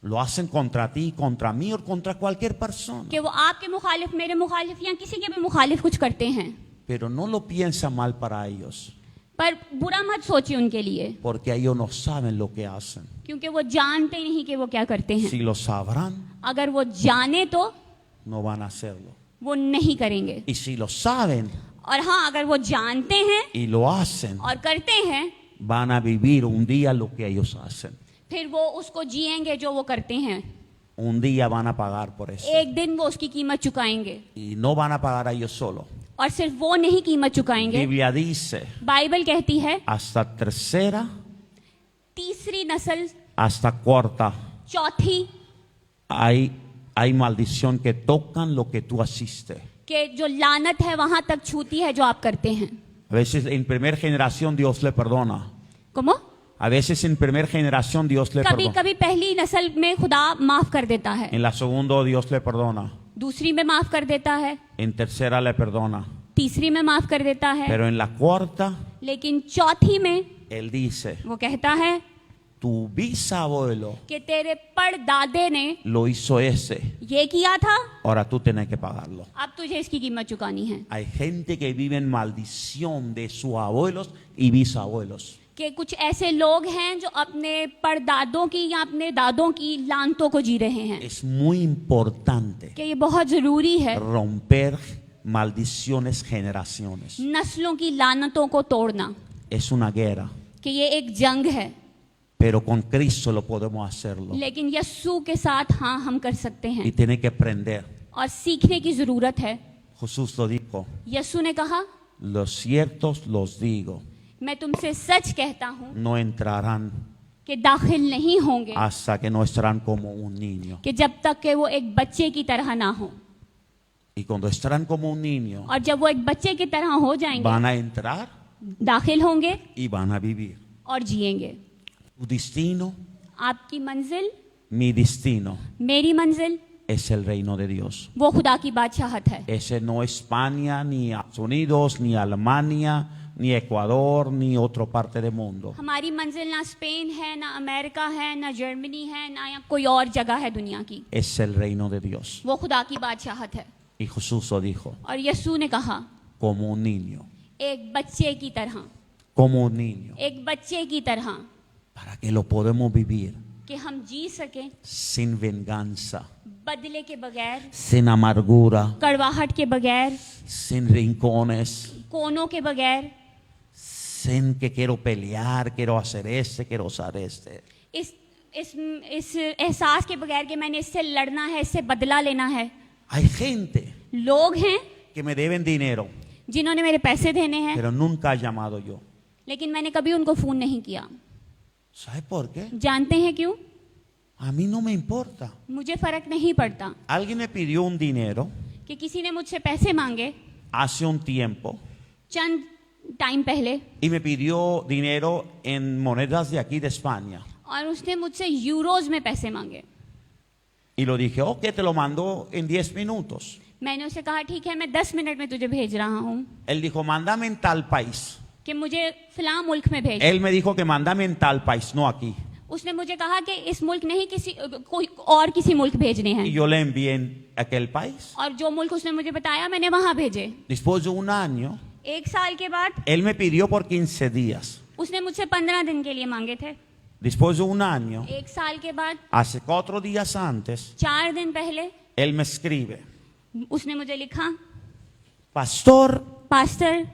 lo hacen contra ti, contra mí o contra cualquier persona, कि वो आपके मुखालिफ, मेरे मुखालिफ या किसी के भी मुखालिफ कुछ करते हैं, pero no lo piensa mal para ellos, पर बुरा मत सोचिए उनके लिए, porque ellos no saben lo que hacen. क्योंकि वो जानते नहीं कि वो क्या करते हैं। Si lo sabrán, अगर वो जाने तो no van a hacerlo. वो नहीं करेंगे, Y si lo saben और हाँ अगर वो जानते हैं y lo hacen, और करते हैं, van a vivir un día lo que ellos hacen. फिर वो उसको जिएंगे जो वो करते हैं। Un día van a pagar por eso. एक दिन वो उसकी कीमत चुकाएंगे, Y no van a pagar a ellos solo. और सिर्फ वो नहीं कीमत चुकाएंगे। Biblia dice, बाइबल कहती है hasta tercera, तीसरी नस्ल, hasta cuarta, चौथी, hay maldición que tocan lo que tú hiciste. कि जो लानत है वहां तक छूती है जो आप करते हैं। A veces en primera generación Dios le perdona. ¿Cómo? A veces en primera generación Dios le कभी perdona. कभी पहली नस्ल में खुदा माफ कर देता है, En la segunda Dios le perdona. दूसरी में माफ कर देता है, En tercera le perdona. तीसरी में माफ कर देता है, Pero en la cuarta, लेकिन चौथी में Él dice, वो कहता है tu bisabuelo कि तेरे परदादे ने lo hizo ese. ये किया था, Ahora tú tienes que pagarlo. अब तुझे इसकी कीमत चुकानी है। Hay gente que vive en maldición de sus abuelos y bisabuelos. कि कुछ ऐसे लोग हैं जो अपने परदादों की या अपने दादों की लानतों को जी रहे हैं। Es muy importante कि ये बहुत जरूरी है romper maldiciones generaciones. नस्लों की लानतों को तोड़ना, Es una guerra, कि ये एक जंग है, pero con Cristo lo podemos hacerlo. लेकिन यस्सू के साथ हाँ हम कर सकते Y हैं, tiene que aprender. और सीखने की जरूरत है। Jesús lo dijo, यस्सू ने कहा, los ciertos los digo, मैं तुमसे सच कहता हूँ no entrarán कि दाखिल नहीं होंगे, hasta que no estarán como un niño. कि जब तक कि वो एक बच्चे की तरह ना हो। Y cuando estarán como un niño, और जब वो एक बच्चे की तरह हो जाएंगे, van a entrar दाखिल होंगे y van a vivir. और जिएंगे। Tu destino, आपकी मंजिल, mi destino, मेरी मंजिल, es el reino de Dios. वो खुदा की बादशाहत है। Ese no es España, ni Estados Unidos, ni Alemania, ni Ecuador, ni otra parte del mundo. हमारी मंजिल ना स्पेन है, ना अमेरिका है, ना जर्मनी है, ना या कोई और जगह है दुनिया की। Es el reino de Dios. वो खुदा की बादशाहत है। Y Jesús lo dijo, और यस्सू ने कहा, como un niño, एक बच्चे की तरह, como un niño, एक बच्चे की तरह, para que lo podemos vivir कि हम जी सकें sin venganza, बदले के बगैर, sin amargura, कड़वाहट के बगैर, sin rincones, कोनों के बगैर, sin que quiero pelear, quiero hacer este, quiero usar este. इस एहसास के बगैर कि मैंने इससे लड़ना है, इससे बदला लेना है। Hay gente लोग हैं que me deben dinero, जिन्होंने मेरे पैसे देने हैं, pero nunca he llamado yo. लेकिन मैंने कभी उनको फोन नहीं किया। ¿Sabe por qué? जानते हैं क्यों? A mí no me importa. मुझे फर्क नहीं पड़ता Alguien me pidió un dinero कि किसी ने मुझसे पैसे मांगे hace un tiempo चंद टाइम पहले, y me pidió dinero en monedas de aquí de España. और उसने मुझसे यूरोज में पैसे मांगे। Y lo dije, ok, te lo mando en 10 minutos. मैंने उसे कहा ठीक है, मैं 10 मिनट में तुझे भेज रहा हूँ, Él dijo, mándame en tal país. कि मुझे फलां मुल्क में भेज। Él me dijo que mándame en tal país, no aquí. उसने मुझे कहा कि इस मुल्क नहीं, कोई और किसी मुल्क भेजने Y हैं, yo le envié en aquel país. और जो मुल्क उसने मुझे बताया मैंने वहां भेजे। Después de un año, 1 साल के बाद él me pidió por 15 días. उसने मुझसे 15 दिन के लिए मांगे थे। Después de un año, 1 साल के बाद hace 4 días antes, 4 दिन पहले él me escribe, उसने मुझे लिखा, pastor, pastor,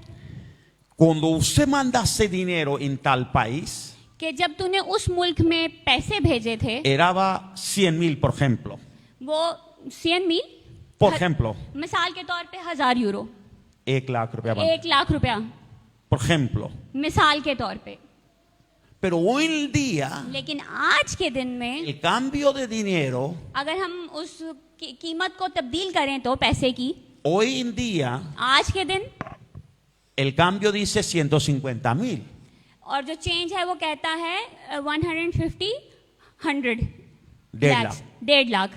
cuando usted mandase dinero en tal país, कि जब तूने उस मुल्क में पैसे भेजे थे, era 100,000, por ejemplo. वो 100 मील, Por ejemplo, मिसाल के तौर पे 1000 यूरो, 1 लाख रुपया बनता. 1 लाख रुपया, Por ejemplo. मिसाल के तौर पे। Pero hoy en día, लेकिन आज के दिन में el cambio de dinero, अगर हम उस कीमत को तब्दील करें तो पैसे की, hoy en día, आज के दिन, el cambio dice 150,000. और जो चेंज है वो कहता है 150, 100, 1.5 लाख. 1.5 lakh.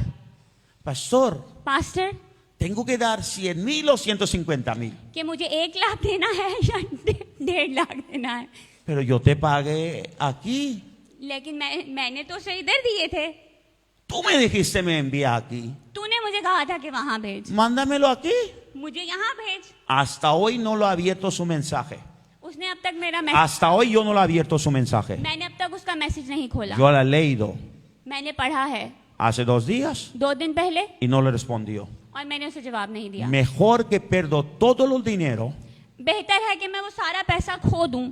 Pastor, pastor, ¿tengo que dar 100,000 o 150,000? कि मुझे 1 लाख देना है या 1.5 लाख देना है? Pero yo te pagué aquí. लेकिन मैंने तो उसे इधर दिए थे, Tú me dijiste me envía aquí. तूने मुझे कहा था कि वहां भेज, Mándamelo aquí. मुझे यहाँ भेज। Hasta hoy no lo ha abierto su mensaje. उसने अब तक मेरा message, Hasta hoy yo no lo he abierto su mensaje. मैंने अब तक उसका मैसेज नहीं खोला। Yo lo he leído मैंने पढ़ा है hace 2 días 2 दिन पहले, y no le respondió. और मैंने उसे जवाब नहीं दिया। Mejor que pierdo todo el dinero, बेहतर है कि मैं वो सारा पैसा खो दूं,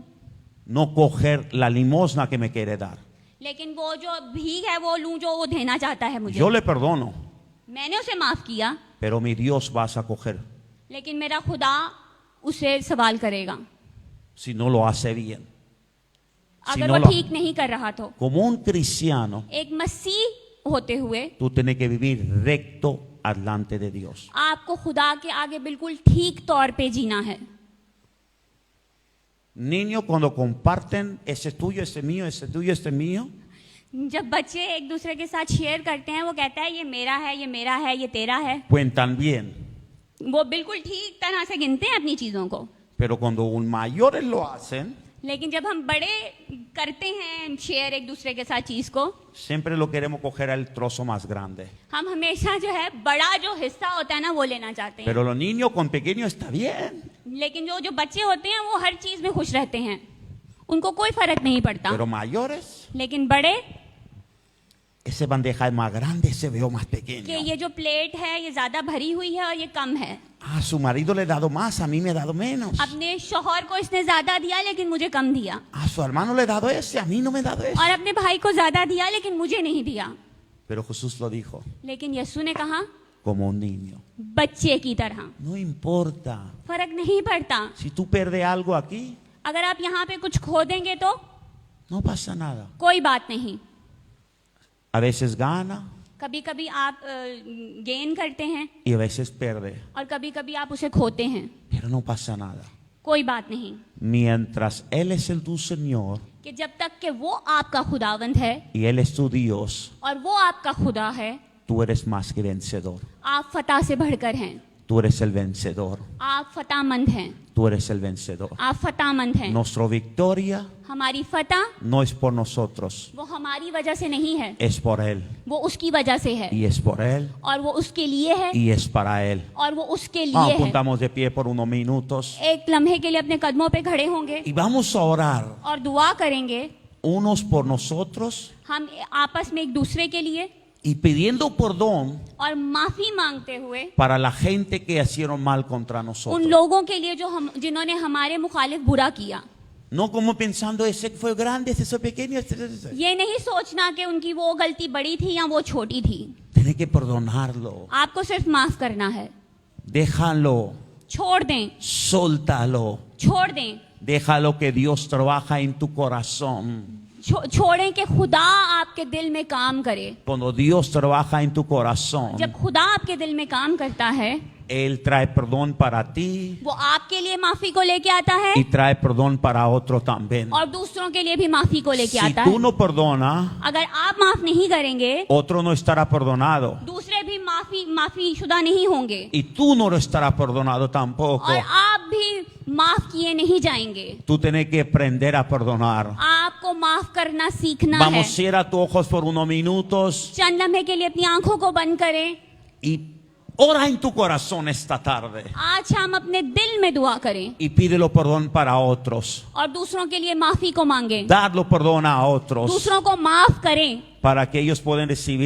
no coger la limosna que me quiere dar. लेकिन वो जो भीख है वो लूं जो वो देना चाहता है मुझे। Yo le perdono, मैंने उसे माफ किया, pero mi Dios vas a coger लेकिन मेरा खुदा उसे सवाल करेगा si no lo hace bien. Si अगर no वो lo- ठीक नहीं कर रहा तो। Como un cristiano, एक मसीह होते हुए tú tienes que vivir recto delante de Dios. आपको खुदा के आगे बिल्कुल ठीक तौर पे जीना है। Niños cuando comparten, ese es tuyo, ese es mío, ese es tuyo, este es mío, जब बच्चे एक दूसरे के साथ शेयर करते हैं, वो कहता है ये मेरा है, ये मेरा है, ये तेरा है, cuentan bien. वो बिल्कुल ठीक तरह से गिनते हैं अपनी चीजों को। Pero cuando un mayores lo hacen, लेकिन जब हम बड़े करते हैं शेयर एक दूसरे के साथ चीज को, siempre lo queremos coger al trozo más grande. हम हमेशा जो है बड़ा जो हिस्सा होता है ना वो लेना चाहते हैं। Pero los niños con pequeños está bien. लेकिन जो बच्चे होते हैं वो हर चीज में खुश रहते हैं, उनको कोई फर्क नहीं पड़ता। Pero mayores, लेकिन बड़े, ese bandeja es más grande, ese veo más कि pequeño. ये जो प्लेट है ये ज्यादा भरी हुई है और ये कम है, A su marido le he dado más, a mí me he dado menos. अपने शौहर को इसने ज्यादा दिया लेकिन मुझे कम दिया, A su hermano le he dado ese, a mí no me he dado ese. और अपने भाई को ज्यादा दिया लेकिन मुझे नहीं दिया। Pero Jesús lo dijo, लेकिन यीशु ने कहा como un niño. बच्चे की तरह, No importa. फर्क नहीं पड़ता। Si tú pierdes algo aquí, अगर आप यहाँ पे कुछ खो देंगे तो no pasa nada. कोई बात नहीं। A veces gana कभी कभी आप गेन करते हैं y a veces pierde. और कभी कभी आप उसे खोते हैं, Pero no pasa nada. कोई बात नहीं। Mientras Él es el tu Señor कि जब तक कि वो आपका खुदावंद है y Él es tu Dios, और वो आपका खुदा है, tú eres más que vencedor. आप फतह से बढ़कर हैं, Tú eres el vencedor. आप फतहमंद हैं, Tú eres el vencedor. आप फतहमंद हैं। Nuestra victoria हमारी फतह no es por nosotros, वो हमारी वजह से नहीं है, es por Él. वो उसकी वजह से है, Y es por Él और वो उसके लिए है, y es para Él. और वो उसके लिए Vamos, है। juntamos de pie por unos minutos एक लम्हे के लिए अपने कदमों पे खड़े होंगे y vamos a orar और दुआ करेंगे, unos por nosotros हम आपस में एक दूसरे के लिए, y pidiendo perdón और माफी मांगते हुए para la gente que hicieron mal contra उन nosotros. लोगों के लिए जिन्होंने हमारे मुखालिफ बुरा किया। No como pensando, ese fue grande, ese fue pequeño. ये नहीं सोचना कि उनकी वो गलती बड़ी थी या वो छोटी थी, Tienes que perdonarlo. आपको सिर्फ माफ करना है। Déjalo, छोड़ दें, soltalo. छोड़ दें, Déjalo que Dios trabaja en tu corazón. छोड़ें कि खुदा आपके दिल में काम करे। Cuando Dios trabaja en tu corazón, जब खुदा आपके दिल में काम करता है, Él trae perdón para ti वो आपके लिए माफी को लेके आता है y trae perdón para otro también. और दूसरों के लिए भी माफी को लेके Si आता tú है। no perdonas, अगर आप माफ नहीं करेंगे, otro no estará perdonado. दूसरे भी माफी शुदा नहीं होंगे Y tú no lo estarás perdonado tampoco. और आप भी माफ किए नहीं जाएंगे। Tú tienes que aprender a perdonar. आपको माफ करना सीखना है। Vamos, cierra tus ojos por unos minutos चंद लम्हे के लिए अपनी आंखों को बंद करें। y ora en tu corazón esta tarde आज हम अपने दिल में दुआ करें y pídelo perdón para otros. और दूसरों के लिए माफी को मांगें। Darlo perdón a otros दूसरों को माफ करें para que ellos puedan recibir